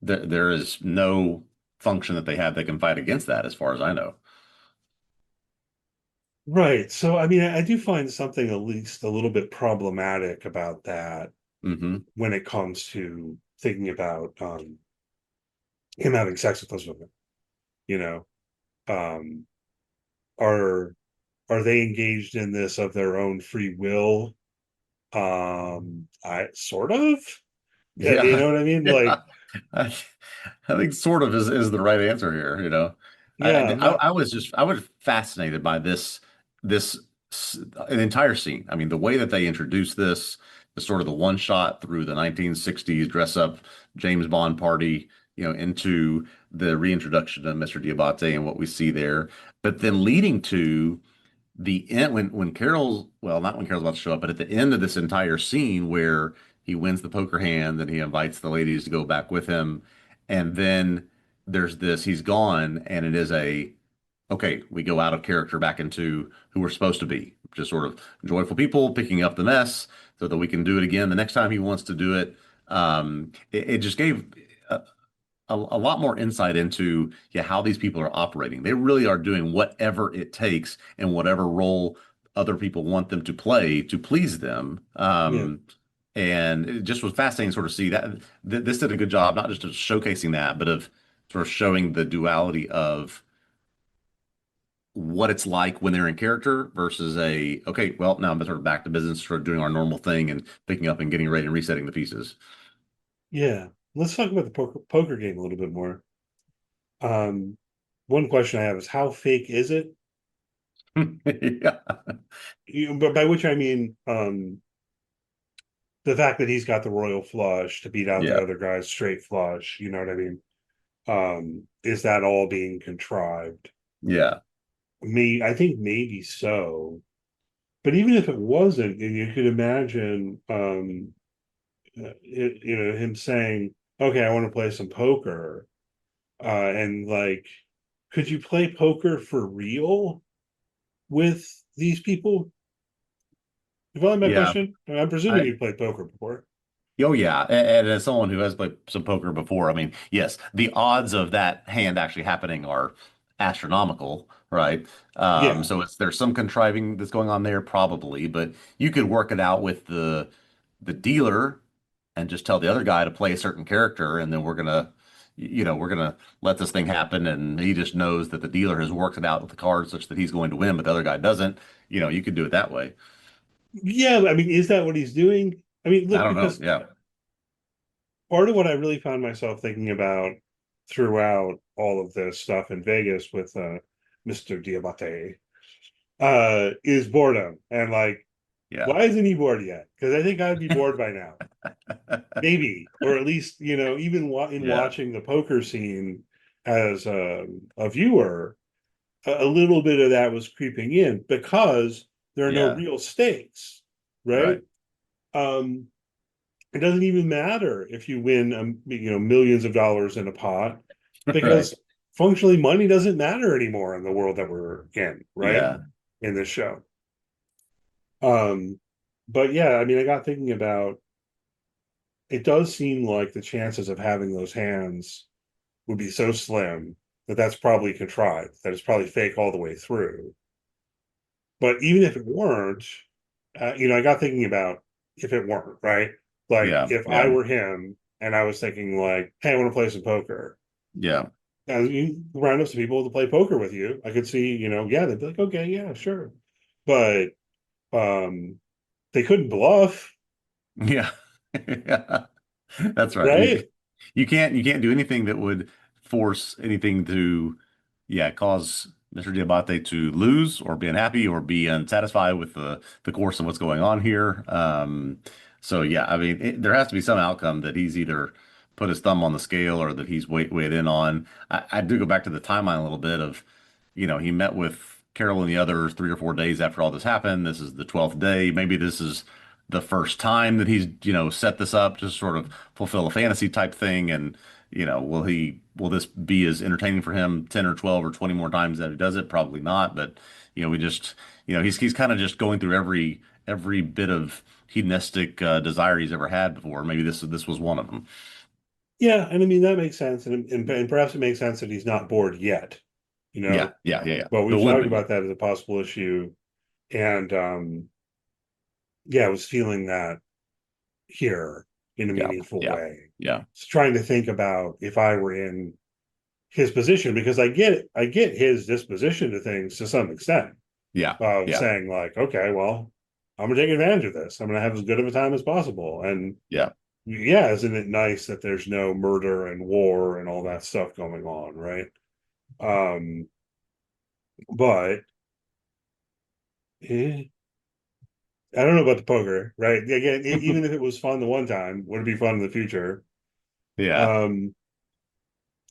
C: there is no function that they have that can fight against that as far as I know.
B: right. So, I mean, I do find something at least a little bit problematic about that
C: Hmm.
B: when it comes to thinking about him having sex with those women, you know. Um, are are they engaged in this of their own free will? I sort of, you
C: Yeah.
B: know what I mean?
C: Yeah.
B: Like,
C: I, I think sort of is the right answer here, you know. I,
B: yeah,
C: I
B: not,
C: I was fascinated by this an entire scene. I mean, the way that they introduced this, the sort of the one shot through the 1960s dress up James Bond party, into the reintroduction of Mr. Diabate and what we see there, but then leading to the end when Carol's well, not when Carol's about to show up, but at the end of this entire scene where he wins the poker hand and he invites the ladies to go back with him, and then there's this he's gone, and it is a okay, we go out of character back into who we're supposed to be, just sort of joyful people picking up the mess so that we can do it again the next time he wants to do it. It just gave a lot more insight into how these people are operating. They really are doing whatever it takes and whatever role other people want them to play to please them.
B: yeah,
C: And it just was fascinating to sort of see that this did a good job, not just of showcasing that, but of sort of showing the duality of what it's like when they're in character versus okay, well, now I'm sort of back to business, sort of doing our normal thing and picking up and getting ready and resetting the pieces.
B: yeah. Let's talk about the poker game a little bit more. Um, One question I have is how fake is it?
C: Yeah.
B: But by which I mean, the fact that he's got the royal flush to beat out the
C: Yeah.
B: other guy's straight flush, you know what I mean? Is that all being contrived?
C: Yeah.
B: I think maybe so. But even if it wasn't, and you could imagine, him saying, "Okay, I want to play some poker," and like, could you play poker for real with these people? You follow my
C: Yeah.
B: question? I'm presuming
C: I,
B: you played poker before.
C: Oh yeah, and as someone who has played some poker before, I mean, yes, the odds of that hand actually happening are astronomical, right?
B: Yeah,
C: So there's some contriving that's going on there, probably, but you could work it out with the dealer and just tell the other guy to play a certain character, and then we're gonna let this thing happen, and he just knows that the dealer has worked it out with the cards such that he's going to win, but the other guy doesn't. You could do it that way.
B: yeah. I mean, is that what he's doing? I mean,
C: I
B: look,
C: don't know.
B: because
C: Yeah,
B: part of what I really found myself thinking about throughout all of this stuff in Vegas with Mr. Diabate is boredom. And like,
C: yeah,
B: why isn't he bored yet? Because I think I'd be bored by now. Maybe, or at least, even in
C: yeah,
B: watching the poker scene as a viewer, a little bit of that was creeping in because there are no
C: Yeah.
B: real stakes, right?
C: Right.
B: Um, it doesn't even matter if you win, millions of dollars in a pot,
C: Right.
B: because functionally money doesn't matter anymore in the world that we're in, right?
C: Yeah.
B: In this show. But yeah, I mean, I got thinking about, it does seem like the chances of having those hands would be so slim that that's probably contrived, that it's probably fake all the way through. But even if it weren't, I got thinking about if it weren't, right? Like
C: Yeah.
B: if I
C: Yeah.
B: were him and I was thinking like, hey, I want to play some poker.
C: Yeah.
B: And you round up some people to play poker with you. I could see, yeah, they'd be like, okay, yeah, sure. But um they couldn't bluff,
C: Yeah. Yeah. That's right.
B: right?
C: You can't do anything that would force anything to, yeah, cause Mr. Diabate to lose or be unhappy or be unsatisfied with the course of what's going on here. So yeah, I mean, there has to be some outcome that he's either put his thumb on the scale or that he's weighed in on. I do go back to the timeline a little bit of, he met with Carol and the others 3 or 4 days after all this happened. This is the 12th day. Maybe this is the first time that he's, set this up to sort of fulfill a fantasy type thing. And, will this be as entertaining for him 10 or 12 or 20 more times that he does it? Probably not. But, we just, he's kind of just going through every bit of hedonistic desire he's ever had before. Maybe this was one of them.
B: Yeah, and I mean that makes sense, and perhaps it makes sense that he's not bored yet, you
C: Yeah,
B: know.
C: yeah, yeah, yeah.
B: But
C: But
B: we've
C: would
B: talked
C: be.
B: about that as a possible issue, and yeah, I was feeling that here in a
C: Yeah,
B: meaningful
C: yeah,
B: way.
C: yeah,
B: Just trying to think about if I were in his position, because I get his disposition to things to some extent,
C: yeah,
B: of
C: yeah,
B: saying like, okay, well, I'm gonna take advantage of this. I'm gonna have as good of a time as possible. And
C: yeah.
B: yeah, isn't it nice that there's no murder and war and all that stuff going on, right? Um, but eh, I don't know about the poker, right? Again, even if it was fun the one time, would it be fun in the future?
C: Yeah.
B: Um,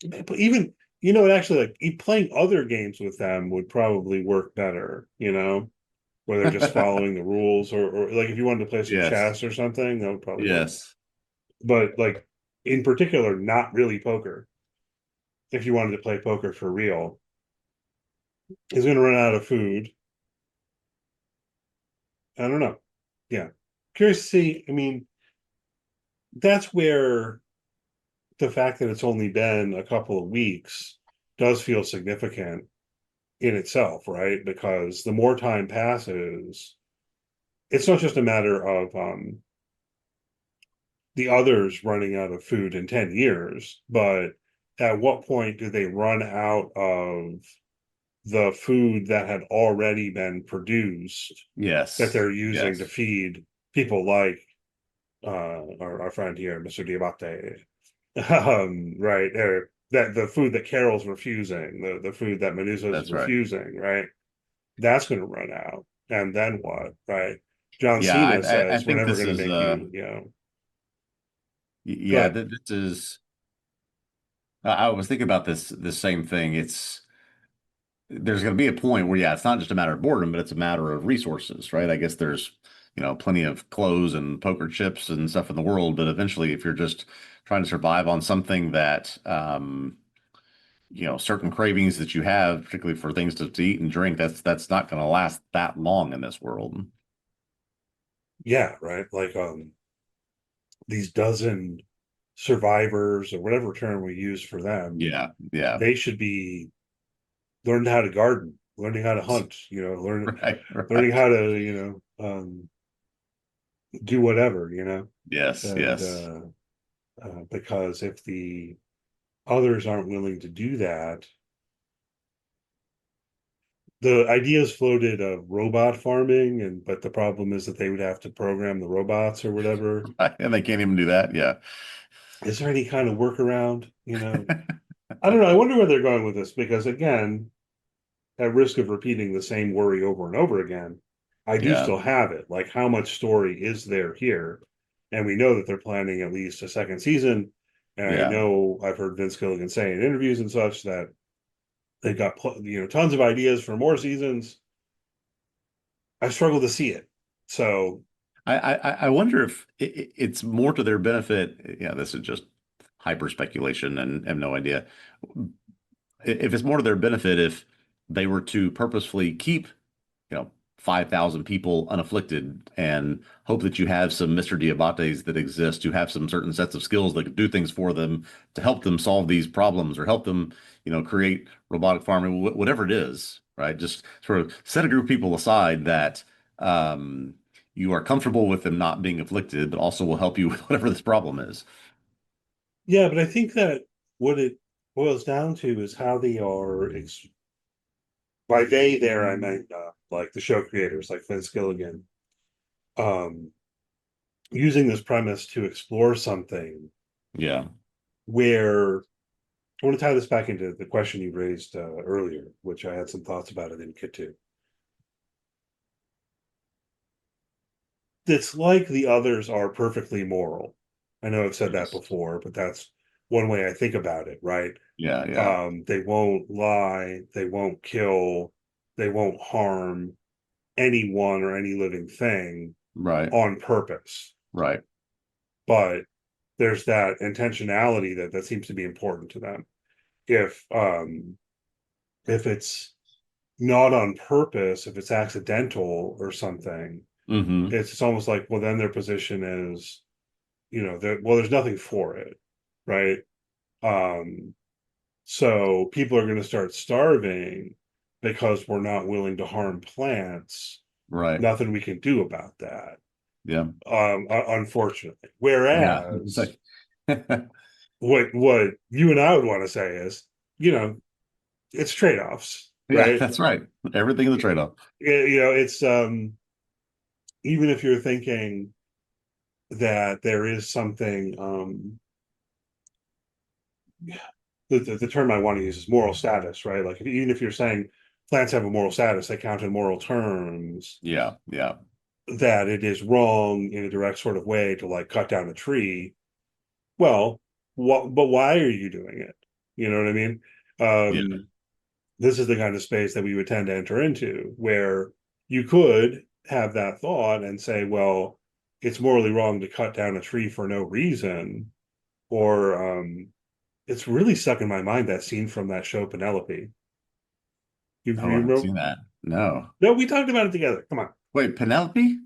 B: but even, actually, like playing other games with them would probably work better, where they're just following the rules, or like if you wanted to play some
C: Yes.
B: chess or something, that would probably work.
C: Yes.
B: But like in particular, not really poker. If you wanted to play poker for real, is going to run out of food. I don't know. Yeah, curious to see. I mean, that's where the fact that it's only been a couple of weeks does feel significant in itself, right? Because the more time passes, it's not just a matter of the others running out of food in 10 years, but at what point do they run out of the food that had already been produced that
C: Yes.
B: they're using to
C: Yes.
B: feed people like our friend here, Mr. Diabate, right? Or that the food that Carol's refusing, the food that Menuso's
C: That's right.
B: refusing, right? That's going to run out, and then what, right? John
C: Yeah,
B: Cena
C: I
B: says, "We're
C: think
B: never
C: this
B: going to
C: is
B: make you,
C: yeah,
B: good."
C: this is I was thinking about this same thing. There's going to be a point where, yeah, it's not just a matter of boredom, but it's a matter of resources, right? I guess there's, plenty of clothes and poker chips and stuff in the world, but eventually if you're just trying to survive on something that certain cravings that you have, particularly for things to eat and drink, that's not going to last that long in this world.
B: Yeah, right. Like these dozen survivors or whatever term we use for them,
C: Yeah, yeah.
B: they should be learning how to garden, learning how to hunt,
C: Right,
B: learning
C: right.
B: how to, do whatever,
C: Yes,
B: and
C: yes.
B: because if the others aren't willing to do that, the ideas floated of robot farming, but the problem is that they would have to program the robots or whatever.
C: And they can't even do that. Yeah.
B: Is there any kind of workaround? I don't know. I wonder where they're going with this, because again, at risk of repeating the same worry over and over again, I do
C: Yeah.
B: still have it. Like, how much story is there here? And we know that they're planning at least a second season. And I
C: Yeah.
B: know I've heard Vince Gilligan say in interviews and such that They've got tons of ideas for more seasons. I struggle to see it. So
C: I wonder if it's more to their benefit. Yeah, this is just hyper speculation and have no idea. If it's more to their benefit if they were to purposefully keep, 5,000 people unafflicted and hope that you have some Mr. Diabates that exist who have some certain sets of skills that could do things for them to help them solve these problems or help them, create robotic farming, whatever it is, right? Just sort of set a group of people aside that you are comfortable with them not being afflicted, but also will help you with whatever this problem is.
B: yeah, but I think that what it boils down to is how they are. By they there, I meant like the show creators, like Vince Gilligan, um, using this premise to explore something
C: Yeah.
B: where I want to tie this back into the question you raised earlier, which I had some thoughts about it in Kit 2. It's like the others are perfectly moral. I know I've said that
C: Yes.
B: before, but that's one way I think about it, right?
C: Yeah, yeah.
B: They won't lie, they won't kill, they won't harm anyone or any living thing
C: Right.
B: on purpose.
C: Right.
B: But there's that intentionality that seems to be important to them. If it's not on purpose, if it's accidental or something,
C: Hmm.
B: it's almost like, well, then their position is, there's nothing for it, right? Um, so people are going to start starving because we're not willing to harm plants.
C: Right.
B: Nothing we can do about that,
C: Yeah.
B: unfortunately.
C: Yeah.
B: Whereas what you and I would want to say is, you know, it's trade-offs,
C: Yeah,
B: right?
C: that's right. Everything in the trade-off.
B: It's even if you're thinking that there is something the term I want to use is moral status, right? Like even if you're saying plants have a moral status, they count in moral terms,
C: Yeah. Yeah.
B: that it is wrong in a direct sort of way to like cut down a tree. Well, but why are you doing it? You know what I mean?
C: Yeah.
B: This is the kind of space that we would tend to enter into where you could have that thought and say, well, it's morally wrong to cut down a tree for no reason. Or it's really stuck in my mind, that scene from that show, Penelope.
C: Oh, I
B: You
C: haven't
B: remember?
C: seen that. No.
B: No, we talked about it together. Come on.
C: Wait, Penelope?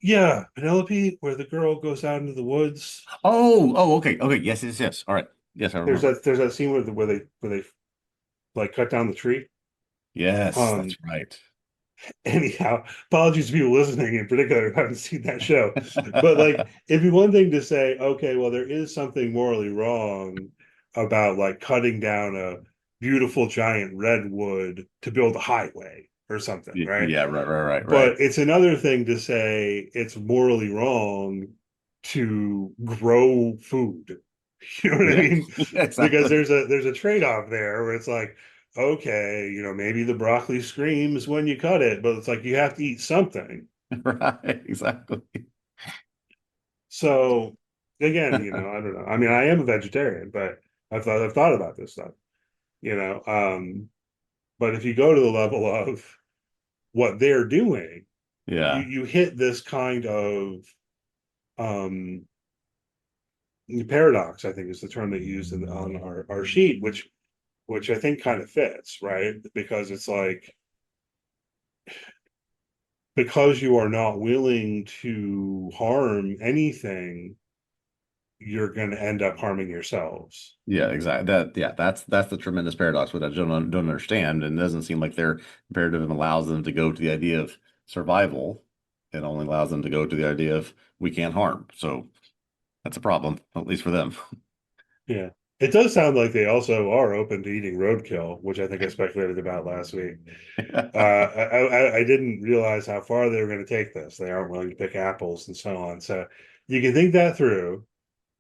B: Yeah, Penelope, where the girl goes out into the woods.
C: Okay. Okay. Yes, yes, yes. All right. Yes, I remember.
B: There's that scene where they like cut down the tree.
C: Yes,
B: Um,
C: that's right.
B: anyhow, apologies to people listening in particular who haven't seen that show. But like it'd be one thing to say, okay, well, there is something morally wrong about like cutting down a beautiful giant redwood to build a highway or something, right?
C: Yeah, right.
B: But it's another thing to say it's morally wrong to grow food. You know what I
C: Yeah.
B: mean? Because
C: Exactly.
B: there's a trade-off there where it's like, okay, maybe the broccoli screams when you cut it, but it's like you have to eat something.
C: Right. Exactly.
B: So again, I don't know. I mean, I am a vegetarian, but I've thought about this stuff, you know. But if you go to the level of what they're doing,
C: Yeah.
B: you hit this kind of um paradox, I think is the term they used on our sheet, which I think kind of fits, right? Because it's like, because you are not willing to harm anything, you're going to end up harming yourselves.
C: Yeah, exactly. That's the tremendous paradox, which I don't understand, and it doesn't seem like their imperative allows them to go to the idea of survival. It only allows them to go to the idea of we can't harm. So that's a problem, at least for them.
B: Yeah. It does sound like they also are open to eating roadkill, which I think I speculated about last week. I didn't realize how far they were going to take this. They aren't willing to pick apples and so on. So you can think that through.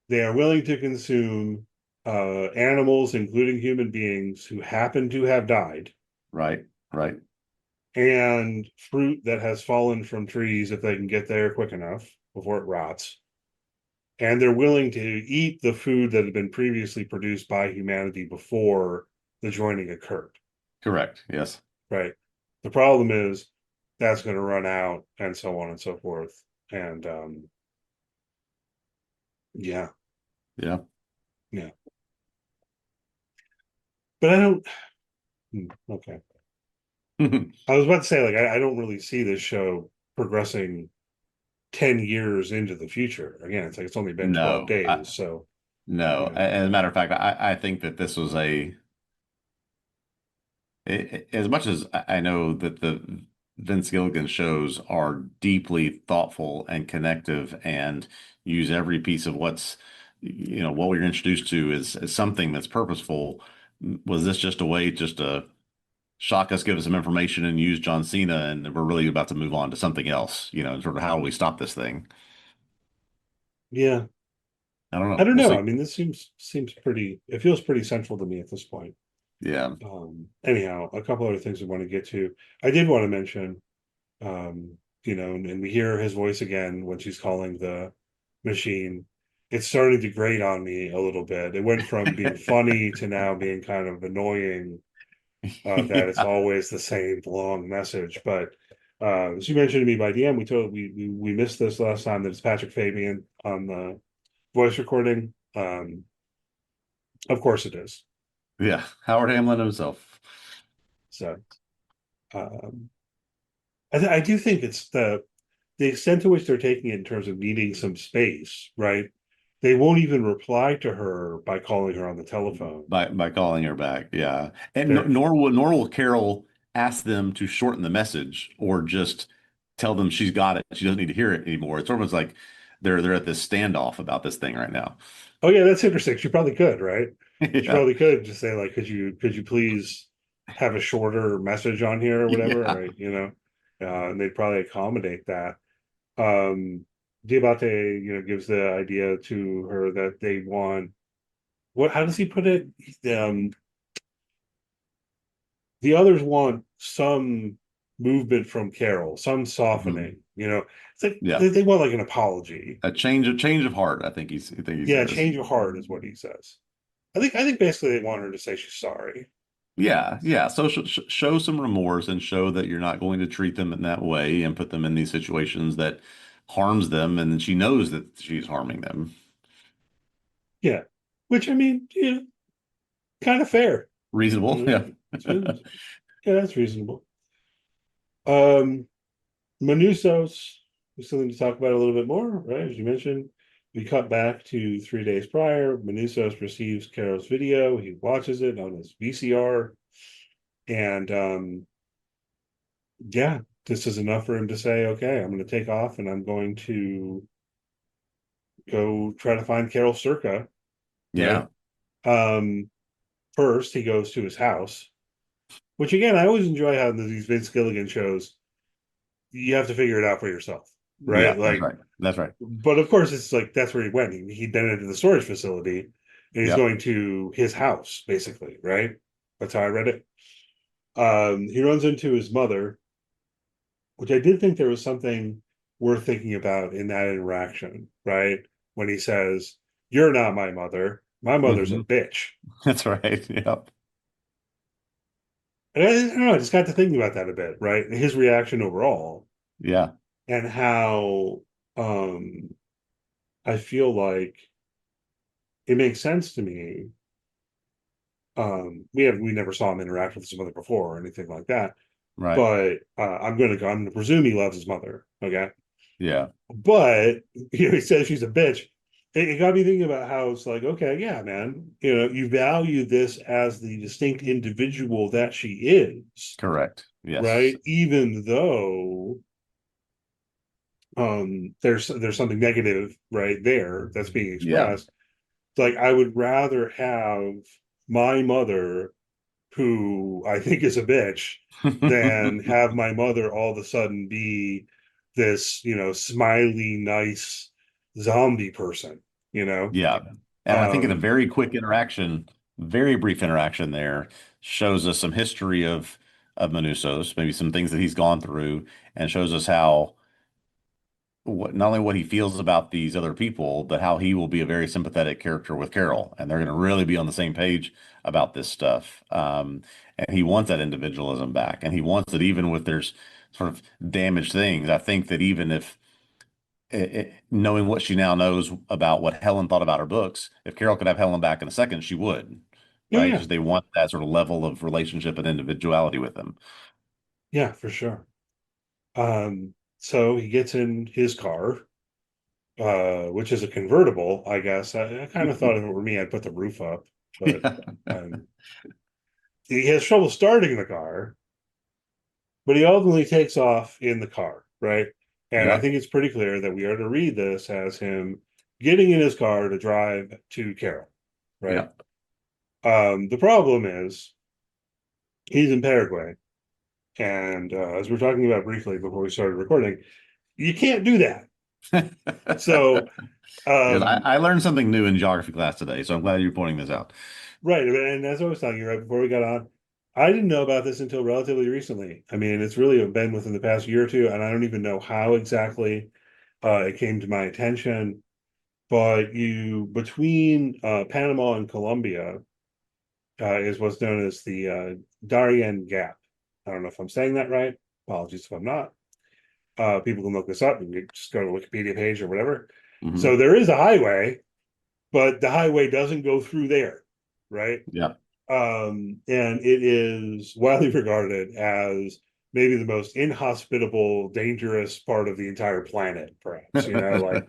B: They are willing to consume animals, including human beings, who happen to have died,
C: Right, right.
B: and fruit that has fallen from trees if they can get there quick enough before it rots. And they're willing to eat the food that had been previously produced by humanity before the joining occurred,
C: Correct. Yes.
B: right? The problem is that's going to run out and so on and so forth. And yeah,
C: Yeah.
B: yeah. But I don't, okay. I was about to say, like, I don't really see this show progressing 10 years into the future. Again, it's like it's only been 12
C: No,
B: days. So,
C: no.
B: yeah.
C: As a matter of fact, I think that this was as much as I know that the Vince Gilligan shows are deeply thoughtful and connective and use every piece of what we're introduced to as something that's purposeful. Was this just a way just to shock us, give us some information, and use John Cena, and we're really about to move on to something else, sort of how do we stop this thing?
B: Yeah.
C: I don't
B: I
C: know.
B: don't
C: We'll
B: know. I
C: see.
B: mean, this seems pretty, it feels pretty central to me at this point.
C: Yeah.
B: Anyhow, a couple other things I want to get to. I did want to mention, and we hear his voice again when she's calling the machine. It's starting to grate on me a little bit. It went from being funny to now being kind of annoying, that it's
C: Yeah.
B: always the same long message. But as you mentioned to me by DM, we missed this last time that it's Patrick Fabian on the voice recording. Of course it is.
C: Yeah. Howard Hamlin himself.
B: So um, I do think it's the extent to which they're taking it in terms of needing some space, right? They won't even reply to her by calling her on the telephone.
C: By calling her back. Yeah. And
B: They're
C: nor will Carol ask them to shorten the message or just tell them she's got it. She doesn't need to hear it anymore. It's almost like they're at this standoff about this thing right now.
B: Oh yeah, that's interesting. She probably could, right? She
C: Yeah.
B: probably could just say like, could you please have a shorter message on here or whatever,
C: Yeah.
B: or and they'd probably accommodate that. Diabate, gives the idea to her that they want what? How does he put it? Um, the others want some movement from Carol, some
C: Mhm.
B: softening. It's like
C: Yeah.
B: they want like an apology.
C: A change of heart, I think he
B: Yeah,
C: says.
B: change of heart is what he says. I think basically they want her to say she's sorry.
C: Yeah, yeah. So show some remorse and show that you're not going to treat them in that way and put them in these situations that harms them, and she knows that she's harming them.
B: Yeah, which I mean, kind of fair.
C: Reasonable,
B: You
C: yeah.
B: know, yeah, that's reasonable. Um, Manusos, we still need to talk about it a little bit more, right? As you mentioned, we cut back to 3 days prior. Manusos receives Carol's video. He watches it on his VCR, and yeah, this is enough for him to say, "Okay, I'm going to take off, and I'm going to go try to find Carol Circa." Right.
C: Yeah,
B: Um, First, he goes to his house, which again, I always enjoy how these Vince Gilligan shows. You have to figure it out for yourself, right?
C: yeah, that's
B: Like,
C: right. That's right.
B: but of course, it's like that's where he went. He'd been into the storage facility, and he's
C: Yep.
B: going to his house, basically, right? That's how I read it. He runs into his mother, which I did think there was something worth thinking about in that interaction, right? When he says, "You're not my mother. My mother's a
C: Hmm.
B: bitch."
C: That's right. Yep.
B: And I don't know, I just got to thinking about that a bit, right? And his reaction overall,
C: Yeah.
B: and how um I feel like it makes sense to me. We never saw him interact with his mother before or anything like that.
C: Right.
B: But I'm gonna presume he loves his mother. Okay.
C: Yeah.
B: But he says she's a bitch. It got me thinking about how it's like, okay, yeah, man, you value this as the distinct individual that she is,
C: Correct. Yes.
B: right? Even though there's something negative right there that's being
C: Yeah.
B: expressed. It's like I would rather have my mother, who I think is a bitch, than have my mother all of a sudden be this, smiley, nice zombie person, you know?
C: Yeah. And I think in a
B: Um,
C: very quick interaction, very brief interaction there, shows us some history of Manusos, maybe some things that he's gone through, and shows us how not only what he feels about these other people, but how he will be a very sympathetic character with Carol, and they're going to really be on the same page about this stuff. And he wants that individualism back, and he wants it even with there's sort of damaged things. I think that even if knowing what she now knows about what Helen thought about her books, if Carol could have Helen back in a second, she would,
B: Oh
C: right?
B: yeah,
C: Because they want that sort of level of relationship and individuality with them.
B: yeah, for sure. So he gets in his car, which is a convertible, I guess. I kind of thought if it were me, I'd put the roof up, but
C: Yeah.
B: um, he has trouble starting the car, but he ultimately takes off in the car, right? And I
C: Yeah.
B: think it's pretty clear that we are to read this as him getting in his car to drive to Carol, right?
C: Yeah.
B: The problem is he's in Paraguay, and as we are talking about briefly before we started recording, you can't do that. So,
C: Yes,
B: um,
C: I learned something new in geography class today, so I'm glad you're pointing this out.
B: right, and as I was telling you right before we got on, I didn't know about this until relatively recently. I mean, it's really been within the past year or two, and I don't even know how exactly it came to my attention. But you between Panama and Colombia is what's known as the Darien Gap. I don't know if I'm saying that right. Apologies if I'm not. People can look this up. You can just go to the Wikipedia page or whatever.
C: Hmm.
B: So there is a highway, but the highway doesn't go through there, right?
C: Yeah.
B: And it is widely regarded as maybe the most inhospitable, dangerous part of the entire planet, perhaps, like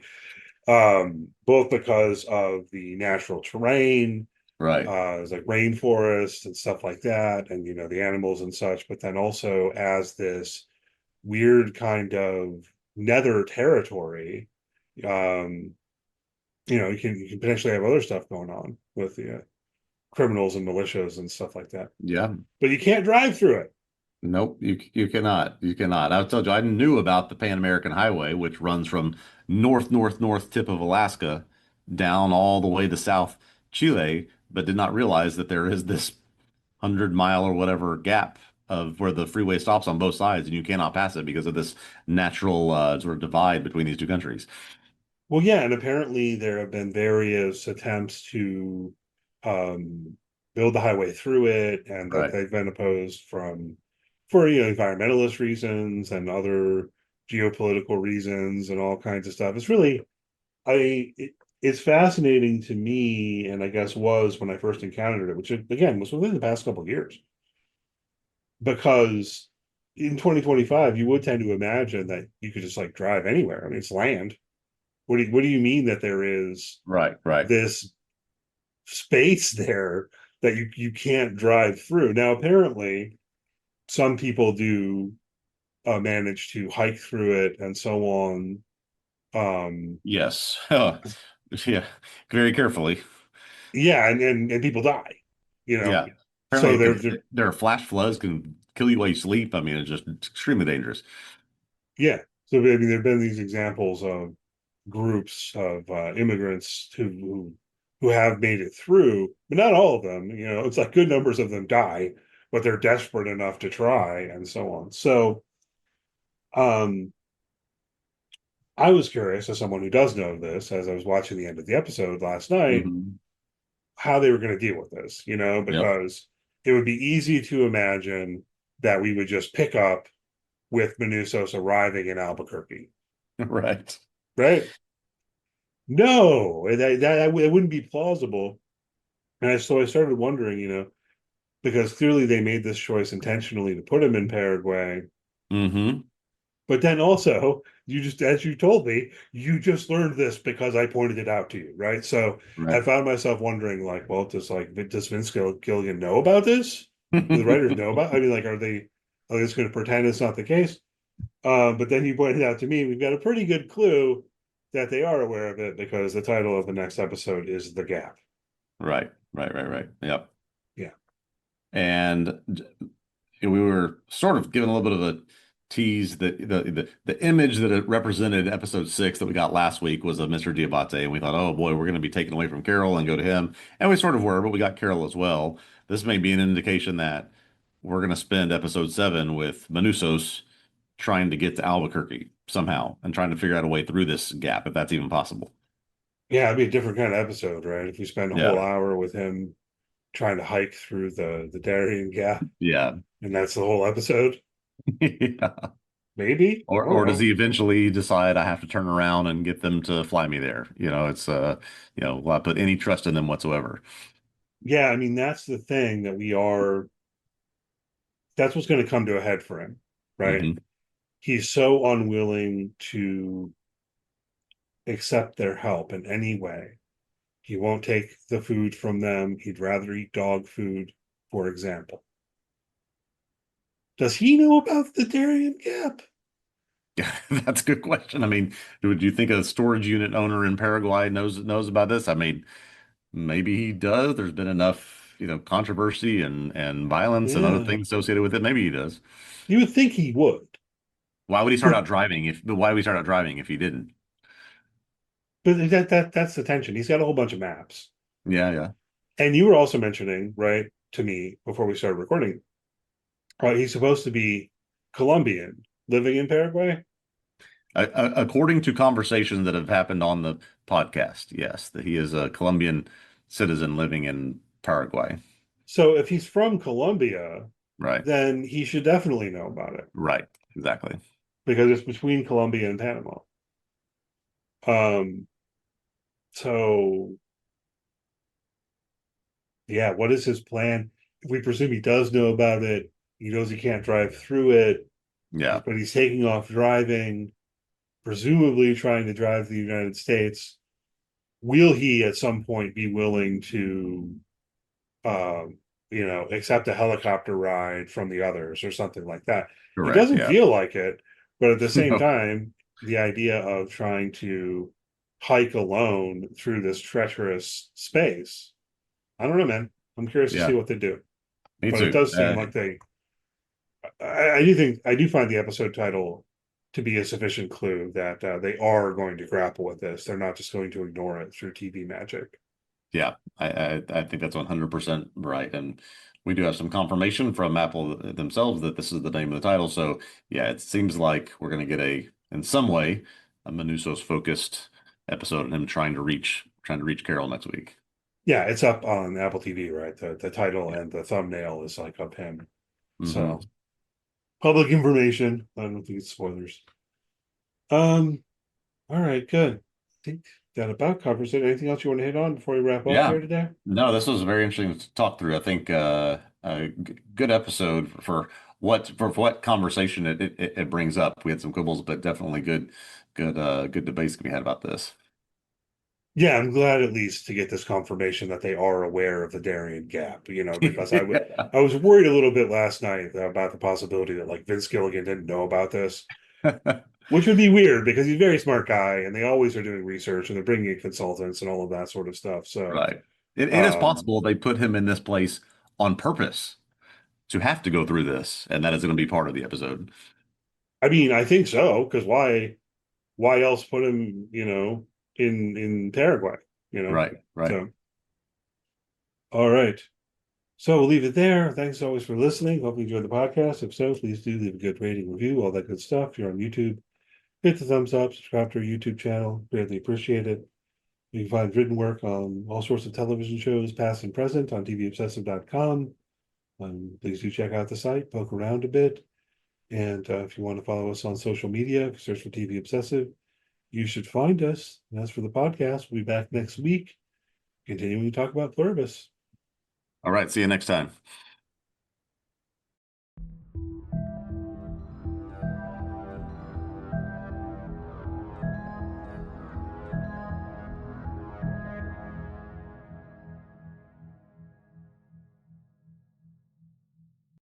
B: both because of the natural terrain,
C: Right.
B: it's like rainforest and stuff like that, and the animals and such, but then also as this weird kind of nether territory. Um, you can potentially have other stuff going on with the criminals and militias and stuff like that.
C: Yeah.
B: But you can't drive through it.
C: Nope, you cannot. You cannot. I told you I knew about the Pan American Highway, which runs from north tip of Alaska down all the way to South Chile, but did not realize that there is this 100 mile or whatever gap of where the freeway stops on both sides, and you cannot pass it because of this natural sort of divide between these two countries.
B: Well, yeah, and apparently there have been various attempts to um, build the highway through it, and that
C: Right.
B: they've been opposed for environmentalist reasons and other geopolitical reasons and all kinds of stuff. It's really it's fascinating to me, and I guess was when I first encountered it, which again was within the past couple of years, because in 2025 you would tend to imagine that you could just like drive anywhere. I mean, it's land. What do you mean that there is
C: Right. Right.
B: this space there that you can't drive through? Now, apparently, some people do manage to hike through it and so on.
C: Yes. Oh, yeah. Very carefully.
B: Yeah, and people die, you know.
C: Yeah. Apparently,
B: So
C: it
B: they're
C: there are flash floods can kill you while you sleep. I mean, it's just extremely dangerous.
B: yeah. So I mean, there've been these examples of groups of immigrants who have made it through, but not all of them. It's like good numbers of them die, but they're desperate enough to try, and so on. So, um, I was curious, as someone who does know this, as I was watching the end of the episode last night,
C: Hmm.
B: how they were going to deal with this.
C: Yep.
B: Because it would be easy to imagine that we would just pick up with Manusos arriving in Albuquerque,
C: Right.
B: right? No, that it wouldn't be plausible. So I started wondering, because clearly they made this choice intentionally to put him in Paraguay.
C: Hmm.
B: But then also, as you told me, you just learned this because I pointed it out to you, right? So I
C: Right.
B: found myself wondering, like, well, does Vince Gilligan know about this? Do the writers know about? I mean, like, are they just going to pretend it's not the case? But then you pointed out to me, we've got a pretty good clue that they are aware of it because the title of the next episode is The Gap.
C: Right. Right. Right. Right. Yep.
B: Yeah.
C: And we were sort of given a little bit of a tease that the image that it represented episode 6 that we got last week was of Mr. Diabate, and we thought, oh boy, we're going to be taken away from Carol and go to him, and we sort of were, but we got Carol as well. This may be an indication that we're going to spend episode 7 with Manusos trying to get to Albuquerque. somehow and trying to figure out a way through this gap, if that's even possible.
B: Yeah, it'd be a different kind of episode, right? If we spend a whole
C: Yeah.
B: hour with him trying to hike through the Darien Gap,
C: Yeah.
B: and that's the whole episode.
C: Yeah.
B: Maybe. I don't
C: Or does
B: know.
C: he eventually decide I have to turn around and get them to fly me there? It's will I put any trust in them whatsoever?
B: Yeah, I mean that's the thing that we are. That's what's going to come to a head for him, right?
C: Hmm.
B: He's so unwilling to accept their help in any way. He won't take the food from them. He'd rather eat dog food, for example. Does he know about the Darien Gap?
C: Yeah, that's a good question. I mean, would you think a storage unit owner in Paraguay knows about this? I mean, maybe he does. There's been enough, controversy and violence and other
B: Yeah,
C: things associated with it. Maybe he does.
B: you would think he would.
C: Why would he start out driving if he didn't?
B: But that's the tension. He's got a whole bunch of maps.
C: Yeah, yeah.
B: And you were also mentioning, right, to me before we started recording, he's supposed to be Colombian, living in Paraguay.
C: According to conversations that have happened on the podcast, yes, that he is a Colombian citizen living in Paraguay.
B: So if he's from Colombia,
C: Right,
B: then he should definitely know about it
C: right, exactly.
B: because it's between Colombia and Panama. Um, so yeah, what is his plan? If we presume he does know about it, he knows he can't drive through it,
C: Yeah,
B: but he's taking off driving, presumably trying to drive to the United States. Will he at some point be willing to accept a helicopter ride from the others or something like that? He
C: correct.
B: doesn't
C: Yeah.
B: feel like it, but at the same
C: No.
B: time, the idea of trying to hike alone through this treacherous space, I don't know, man. I'm curious to see
C: Yeah,
B: what they do.
C: me
B: But it
C: too.
B: does seem like I do find the episode title to be a sufficient clue that they are going to grapple with this. They're not just going to ignore it through TV magic.
C: Yeah, I think that's 100% right. And we do have some confirmation from Apple themselves that this is the name of the title. So yeah, it seems like we're going to get in some way, a Manusos focused episode of him trying to reach Carol next week.
B: Yeah, it's up on Apple TV, right? The title
C: Yeah.
B: and the thumbnail is like of him.
C: Hmm.
B: So public information. I don't think it's spoilers. Um, all right, good. I think that about covers it. Anything else you want to hit on before we wrap up
C: Yeah.
B: here today?
C: No, this was very interesting to talk through. I think a good episode for what conversation it brings up. We had some quibbles, but definitely good debates to be had about this.
B: Yeah, I'm glad at least to get this confirmation that they are aware of the Darien Gap, because I was worried a little bit last night about the possibility that like Vince Gilligan didn't know about this, which would be weird because he's a very smart guy and they always are doing research and they're bringing in consultants and all of that sort of stuff. So,
C: Right. It is
B: um,
C: possible they put him in this place on purpose to have to go through this, and that is going to be part of the episode.
B: I mean, I think so because why else put him, in Paraguay, you know?
C: Right, right.
B: So, all right. So we'll leave it there. Thanks always for listening. Hope you enjoyed the podcast. If so, please do leave a good rating, review, all that good stuff. If you're on YouTube, hit the thumbs up, subscribe to our YouTube channel. Greatly appreciate it. You can find written work on all sorts of television shows, past and present, on TVObsessive.com. Please do check out the site, poke around a bit. And if you want to follow us on social media, search for TV Obsessive. You should find us. And as for the podcast, we'll be back next week, continuing to talk about Pluribus.
C: All right. See you next time.